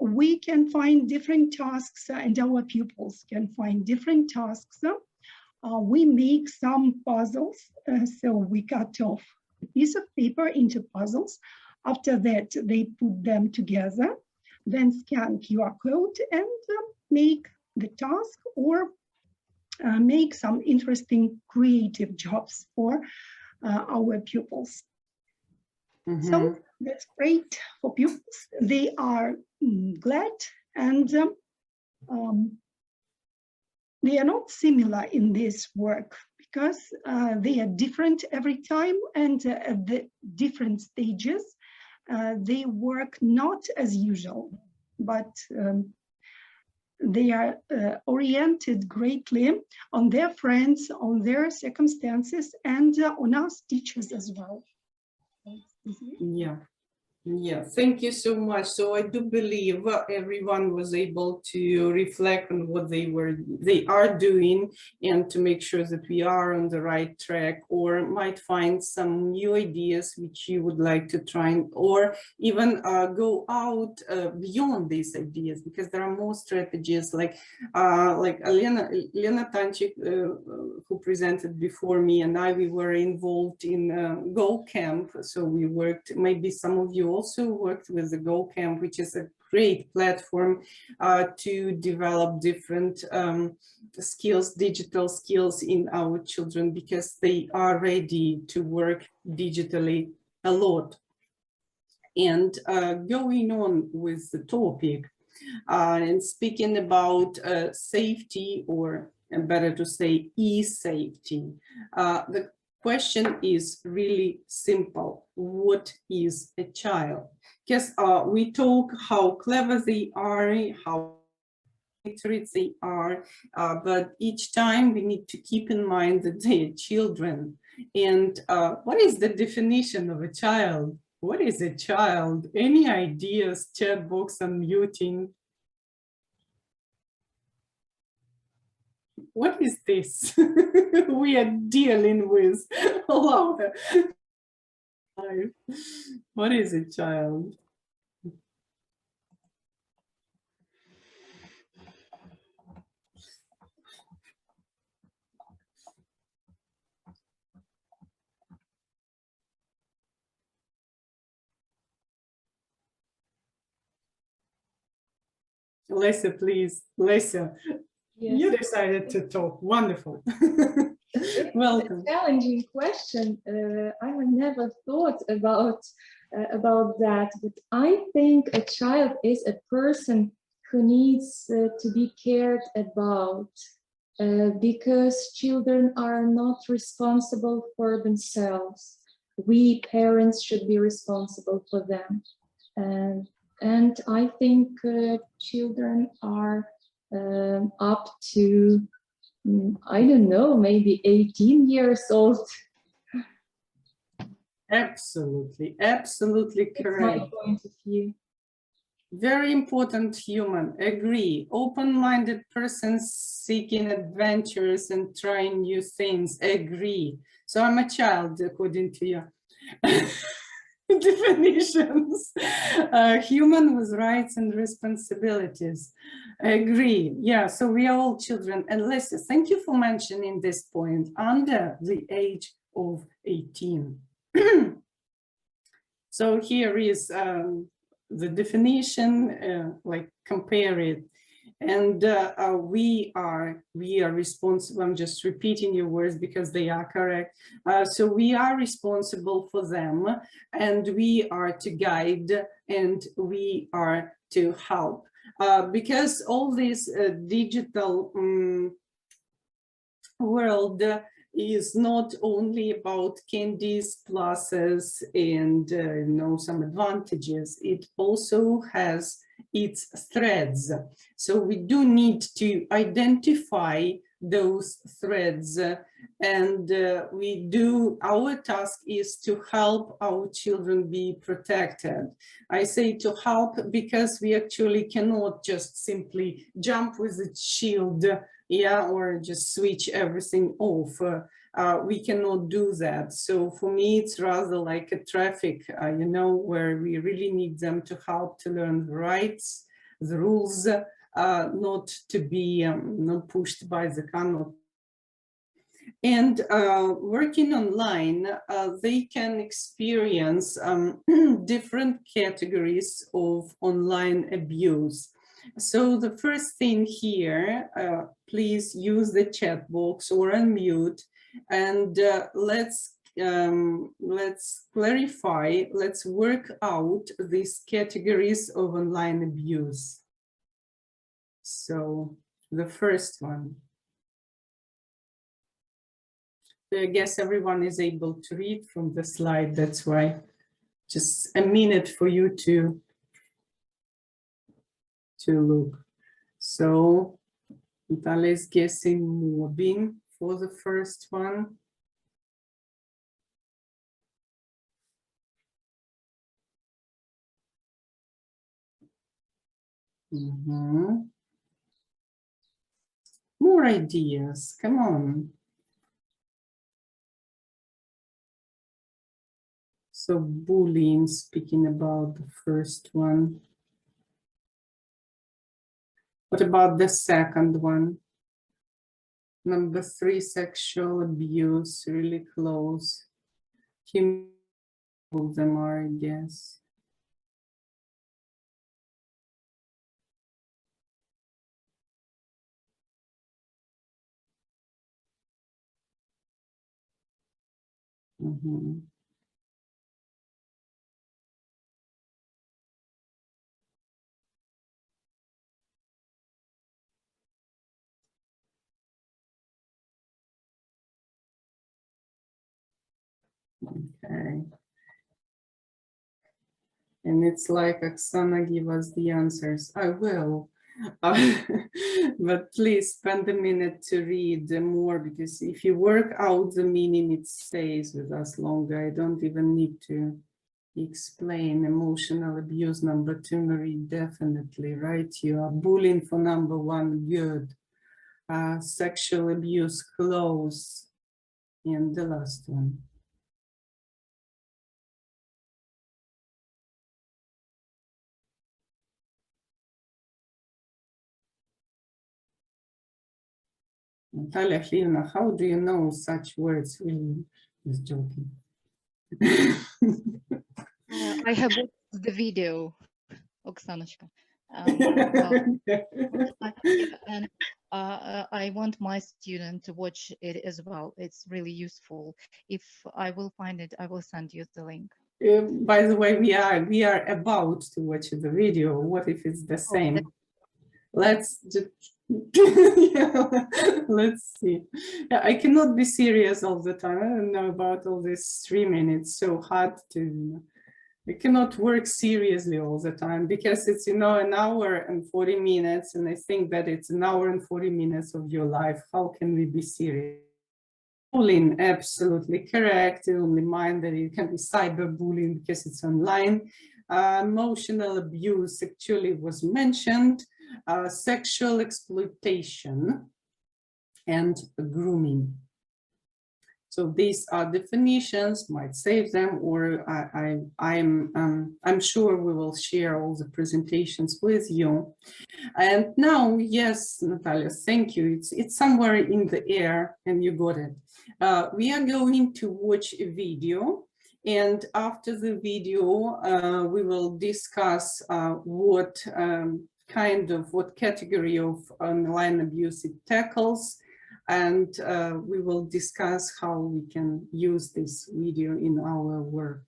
we can find different tasks and our pupils can find different tasks. We make some puzzles, so we cut off a piece of paper into puzzles. After that, they put them together, then scan QR code and make the task or make some interesting creative jobs for our pupils. So that's great for pupils. They are glad, and they are not similar in this work because they are different every time, and at the different stages they work not as usual, but they are oriented greatly on their friends, on their circumstances, and on us teachers as well. Yeah, thank you so much. So I do believe everyone was able to reflect on what they are doing, and to make sure that we are on the right track, or might find some new ideas which you would like to try, or even go out beyond these ideas, because there are more strategies like Lena Tanchik, who presented before me, and we were involved in Go Camp. So we worked, maybe some of you also worked with the Go Camp, which is a great platform to develop different skills, digital skills in our children, because they are ready to work digitally a lot. And going on with the topic, and speaking about safety, or better to say e-safety, the question is really simple. What is a child? Because we talk how clever they are, how literate they are, but each time we need to keep in mind that they are children. And what is the definition of a child? What is a child? Any ideas? Chat box unmuting. What is this we are dealing with all our life? What is a child? Lisa, please. Lisa, Yes. you decided to talk. Wonderful. Welcome. Challenging question. I never thought about that, but I think a child is a person who needs to be cared about, because children are not responsible for themselves. We parents should be responsible for them, and I think children are up to, I don't know, maybe 18 years old. Absolutely, absolutely correct. That's my point of view. Very important human, agree. Open-minded persons seeking adventures and trying new things, agree. So I'm a child, according to your definitions. Human with rights and responsibilities, agree. Yeah, so we are all children. And Lisa, thank you for mentioning this point, under the age of 18. So here is the definition, like compare it, and we are responsible. I'm just repeating your words because they are correct. So we are responsible for them, and we are to guide, and we are to help, because all this digital world is not only about candies, pluses, and some advantages. It also has its threads. So we do need to identify those threads, and our task is to help our children be protected. I say to help because we actually cannot just simply jump with a shield, or just switch everything off. We cannot do that. So for me, it's rather like a traffic, where we really need them to help to learn the rights, the rules, not to be not pushed by the car. And working online, they can experience different categories of online abuse. So the first thing here, please use the chat box or unmute, and let's clarify, let's work out these categories of online abuse. So the first one. I guess everyone is able to read from the slide, that's why just a minute for you to look. So Natalia is guessing mobbing for the first one. More ideas, come on. So bullying, speaking about the first one. What about the second one? Number 3, sexual abuse, really close. Of them are, I guess. Okay. And it's like, Oksana, give us the answers. I will. But please spend a minute to read more, because if you work out the meaning, it stays with us longer. I don't even need to explain. Emotional abuse, number 2, Marie, definitely, right? You are bullying for number 1, good. Sexual abuse, close. And the last one. Natalia Hlivna, how do you know such words? Really, just joking. I have watched the video, Oksanочка. And I want my student to watch it as well. It's really useful. If I will find it, I will send you the link. By the way, we are about to watch the video. What if it's the same? Let's just yeah, let's see. Yeah, I cannot be serious all the time. I don't know about all this streaming. It's so hard to. I cannot work seriously all the time, because it's, an hour and 40 minutes, and I think that it's an hour and 40 minutes of your life. How can we be serious? Bullying, absolutely correct. Only mind that it can be cyberbullying because it's online. Emotional abuse actually was mentioned. Sexual exploitation and grooming. So these are definitions, might save them, or I'm sure we will share all the presentations with you. And now, yes, Natalia, thank you. It's somewhere in the air, and you got it. We are going to watch a video, and after the video, we will discuss what category of online abuse it tackles, and we will discuss how we can use this video in our work.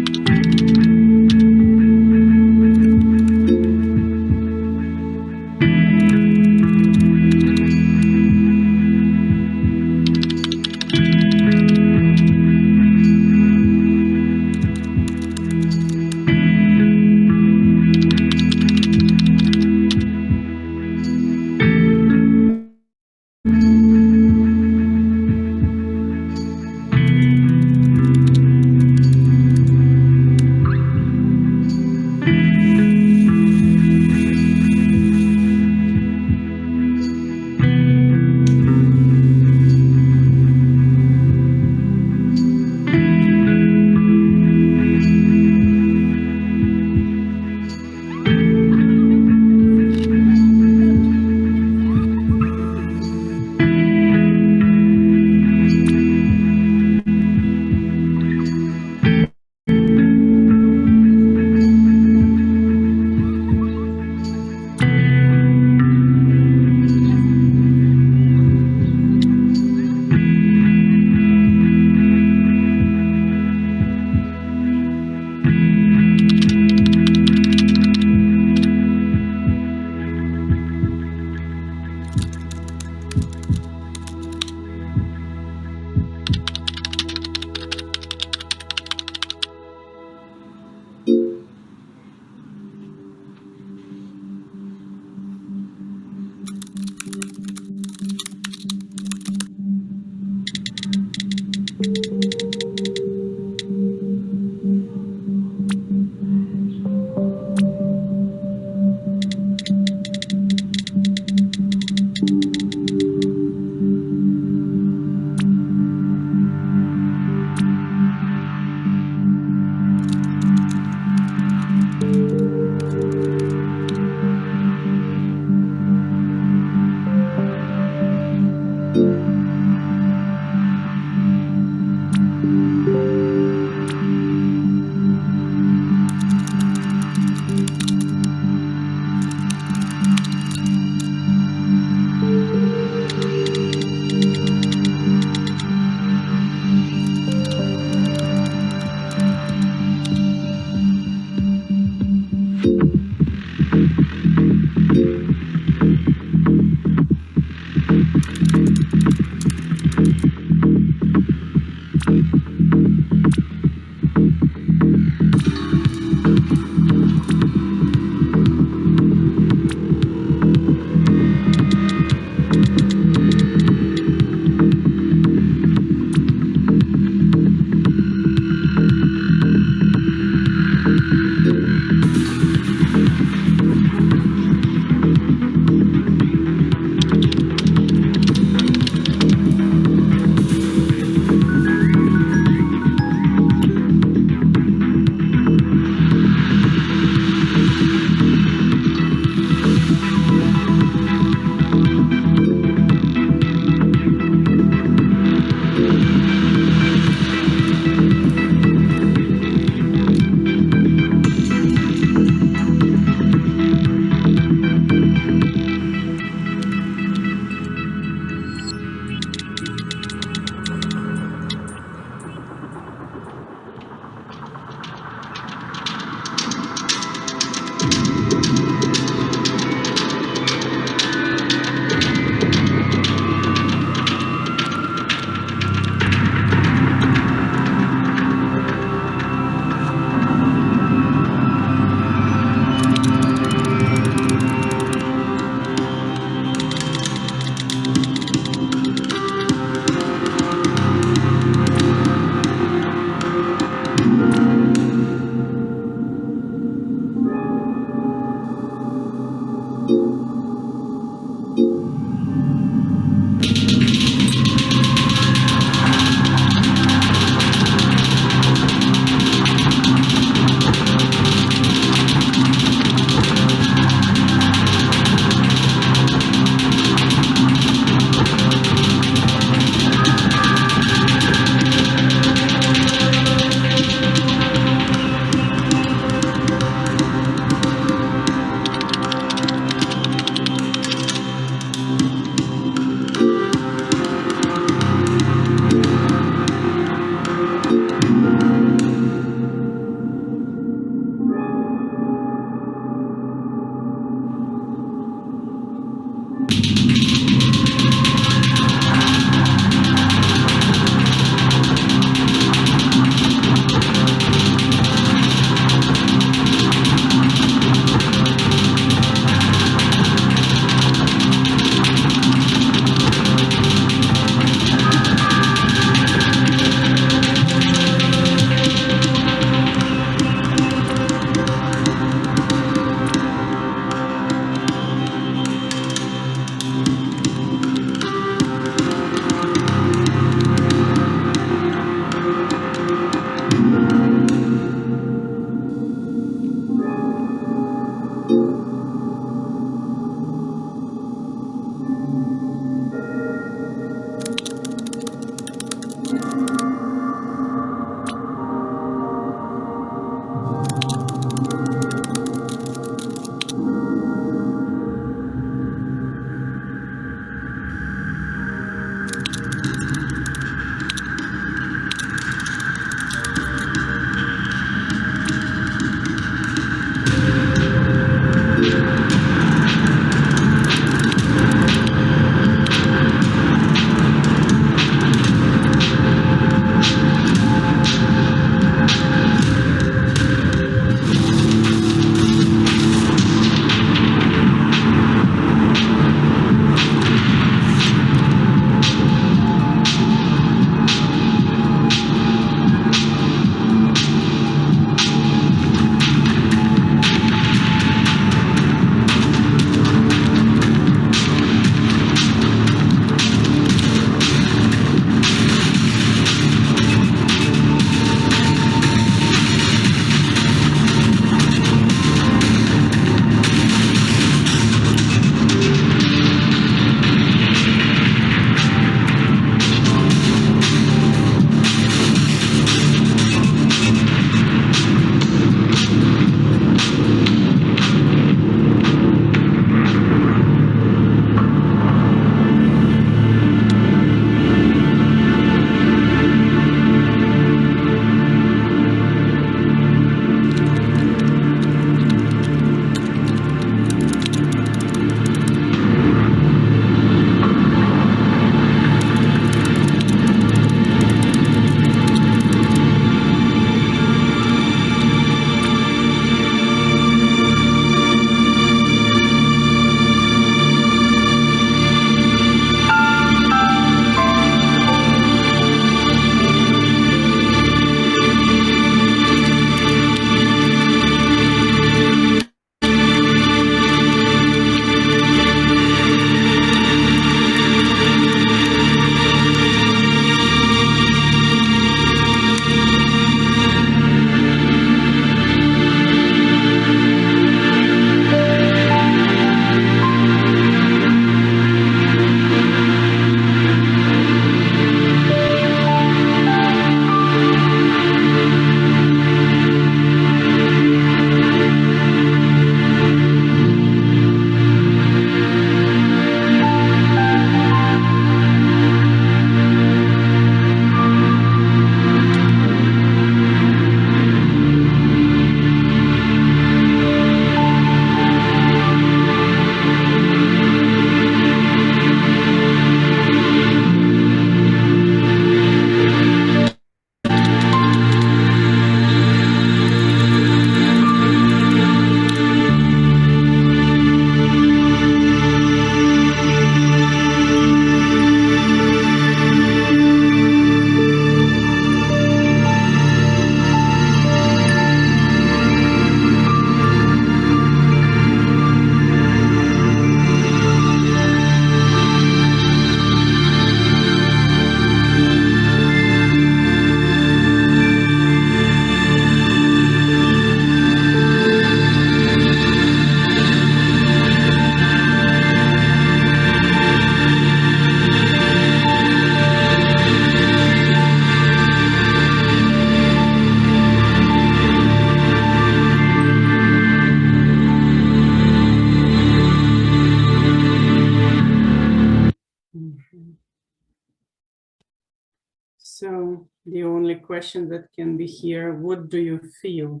So the only question that can be here, what do you feel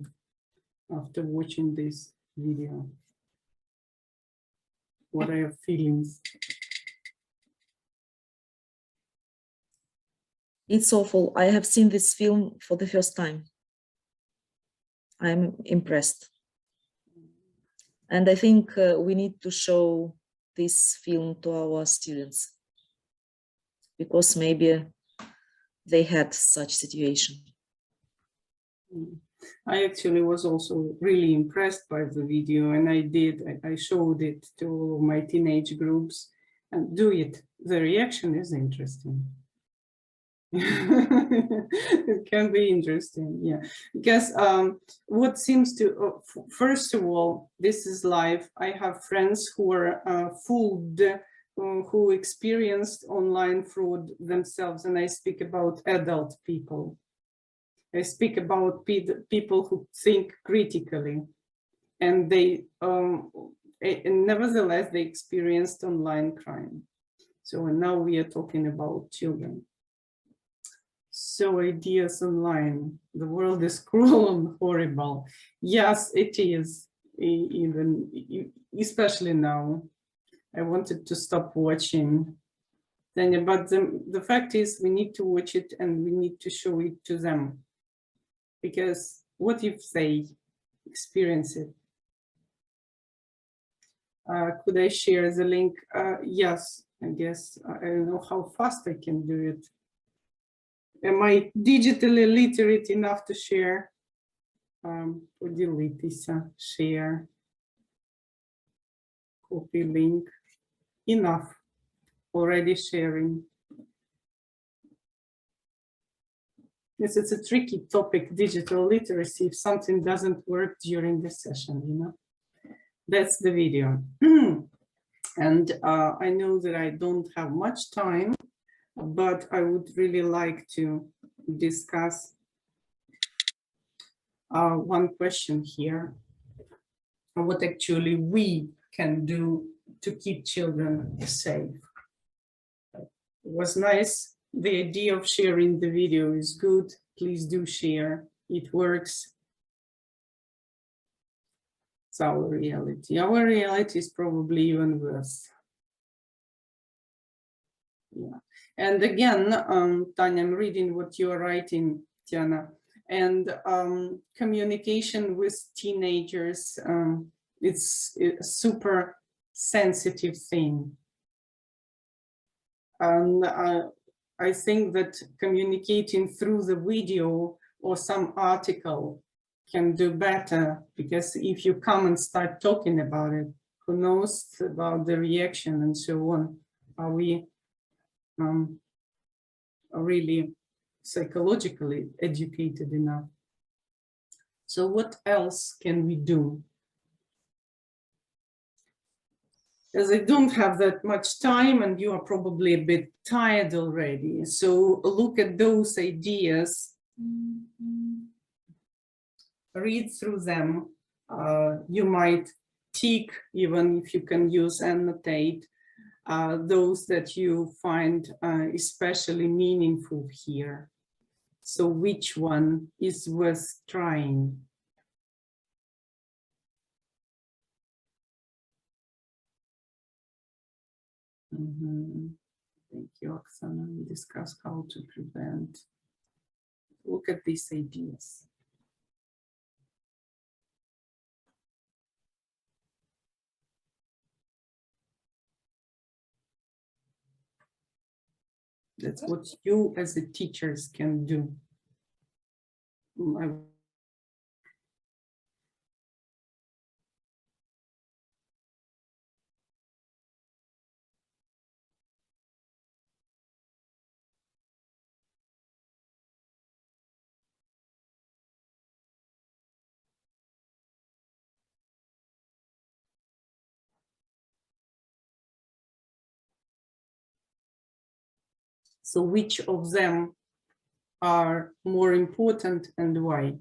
after watching this video? What are your feelings? It's awful. I have seen this film for the first time. I'm impressed. And I think we need to show this film to our students, because maybe they had such situation. I actually was also really impressed by the video, and I showed it to my teenage groups, and do it. The reaction is interesting. It can be interesting, yeah, because what seems to, first of all, this is live. I have friends who are fooled, who experienced online fraud themselves, and I speak about adult people. I speak about people who think critically, and they and nevertheless they experienced online crime. So now we are talking about children. So ideas online, the world is cruel and horrible. Yes, it is, even especially now. I wanted to stop watching, but the fact is we need to watch it and we need to show it to them. Because what if they experience it? Could I share the link? Yes, I guess. I don't know how fast I can do it. Am I digitally literate enough to share? Поделитися, share, copy link. Enough. Already sharing. Yes, it's a tricky topic, digital literacy, if something doesn't work during the session, you know. That's the video. And I know that I don't have much time, but I would really like to discuss one question here. What actually we can do to keep children safe. It was nice. The idea of sharing the video is good. Please do share. It works. It's our reality. Our reality is probably even worse. Yeah. And again, Tanya, I'm reading what you're writing, Tiana. And communication with teenagers, it's a super sensitive thing. And I think that communicating through the video or some article can do better, because if you come and start talking about it, who knows about the reaction and so on? Are we really psychologically educated enough? So what else can we do? As I don't have that much time and you are probably a bit tired already, so look at those ideas, read through them. You might tick, even if you can use annotate, those that you find especially meaningful here. So which one is worth trying? Thank you, Oksana. We discuss how to prevent. Look at these ideas. That's what you as the teachers can do. So which of them are more important and why?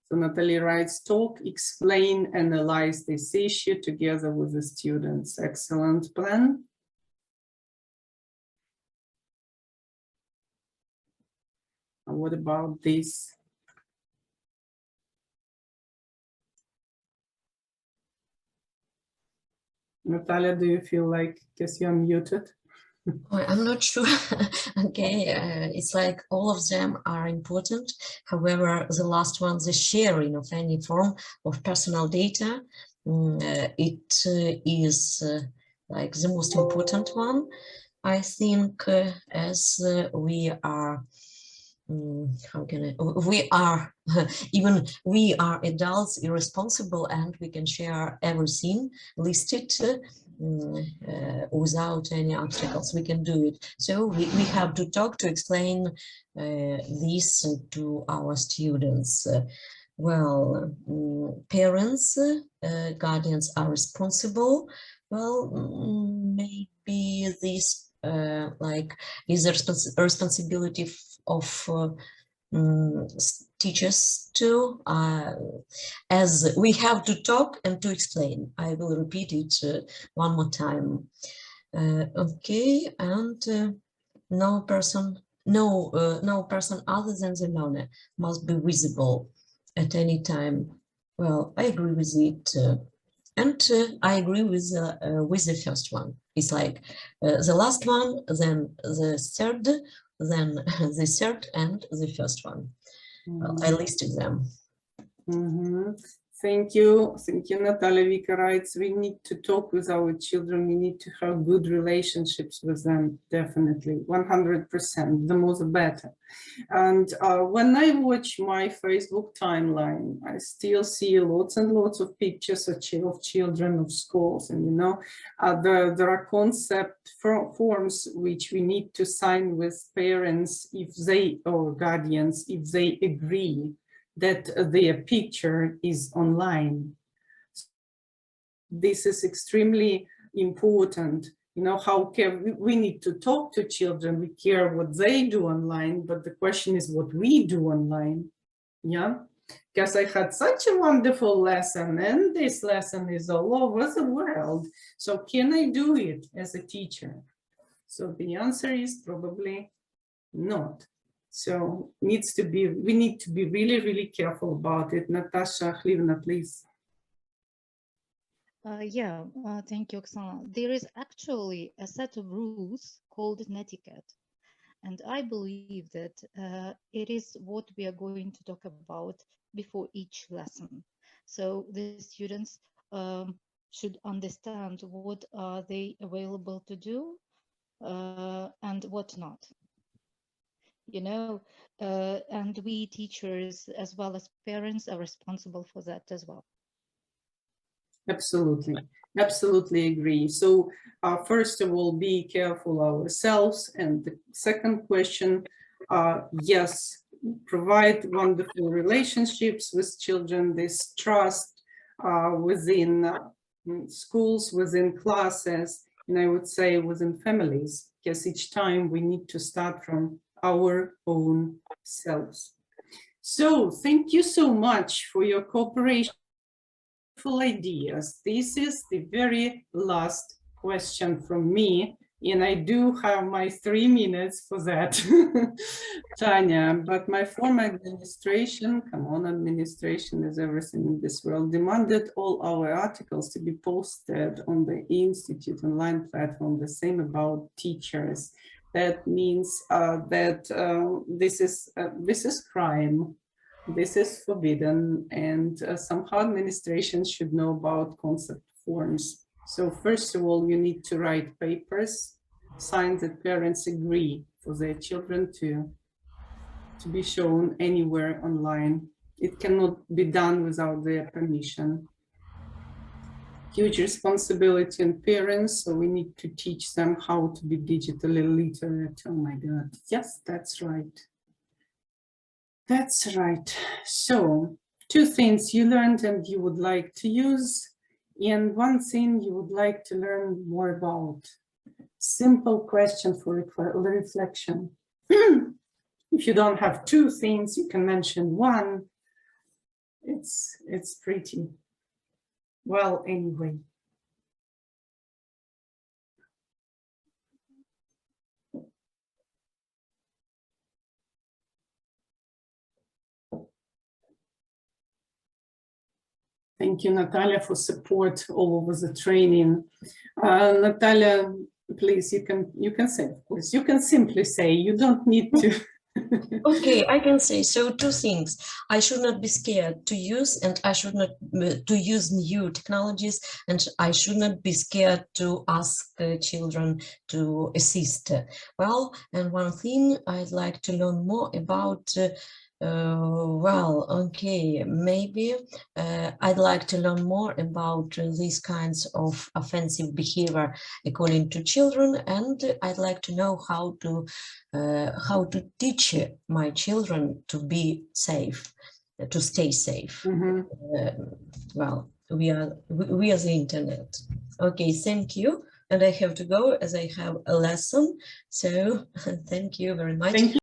So So Natalie writes, talk, explain, analyze this issue together with the students. Excellent plan. What about this? Natalia, do you feel like, guess you're muted? Oh, I'm not sure. Okay, it's like all of them are important. However, the last one, the sharing of any form of personal data, it is like the most important one. I think as we are, how can I, we are, even we are adults, irresponsible, and we can share everything listed without any obstacles. We can do it. So we have to talk to explain this to our students. Well, parents, guardians are responsible. Well, maybe this like is the responsibility of teachers too, as we have to talk and to explain. I will repeat it one more time. Okay, and no person other than the learner must be visible at any time. Well, I agree with it. And I agree with the first one. It's like the last one, then the third, then the third, and the first one. Well, I listed them. Thank you, Natalia. Vika writes, we need to talk with our children. We need to have good relationships with them, definitely, 100%, the more the better. And when I watch my Facebook timeline, I still see lots and lots of pictures of children of schools. And, you know, there are concept forms which we need to sign with parents if they, or guardians, if they agree that their picture is online. This is extremely important. You know, how can we need to talk to children, we care what they do online, but the question is what we do online. Yeah, because I had such a wonderful lesson, and this lesson is all over the world. So can I do it as a teacher? So the answer is probably not. So we need to be really, really careful about it. Natasha Khlivna, please. Thank you, Oksana. There is actually a set of rules called netiquette. And I believe that it is what we are going to talk about before each lesson. So the students should understand what are they available to do and what not. You know, and we teachers as well as parents are responsible for that as well. Absolutely, absolutely agree. So first of all, be careful ourselves. And the second question, yes, provide wonderful relationships with children, this trust within schools, within classes, and I would say within families, because each time we need to start from our own selves. So thank you so much for your cooperation. Ideas. This is the very last question from me, and I do have my 3 minutes for that, Tanya, but my former administration, come on, administration is everything in this world, demanded all our articles to be posted on the Institute online platform, the same about teachers. That means that this is crime. This is forbidden, and somehow administration should know about concept forms. So first of all, you need to write papers, sign that parents agree for their children to be shown anywhere online. It cannot be done without their permission. Huge responsibility on parents, so we need to teach them how to be digitally literate. Oh my God, yes, that's right. That's right. So 2 things you learned and you would like to use, and 1 thing you would like to learn more about. Simple question for reflection. If you don't have 2 things, you can mention 1. it's pretty. Well, anyway. Thank you, Natalia, for support all over the training. Natalia, please, you can say, of course, you can simply say, you don't need to. Okay, I can say so. Two things: I should not be scared to use, and I should not to use new technologies, and I should not be scared to ask children to assist. Well, and one thing I'd like to learn more about. Well, okay, maybe I'd like to learn more about these kinds of offensive behavior according to children, and I'd like to know how to teach my children to be safe, to stay safe. Well, we are the internet. Okay, thank you. And I have to go as I have a lesson. So thank you very much. Thank you.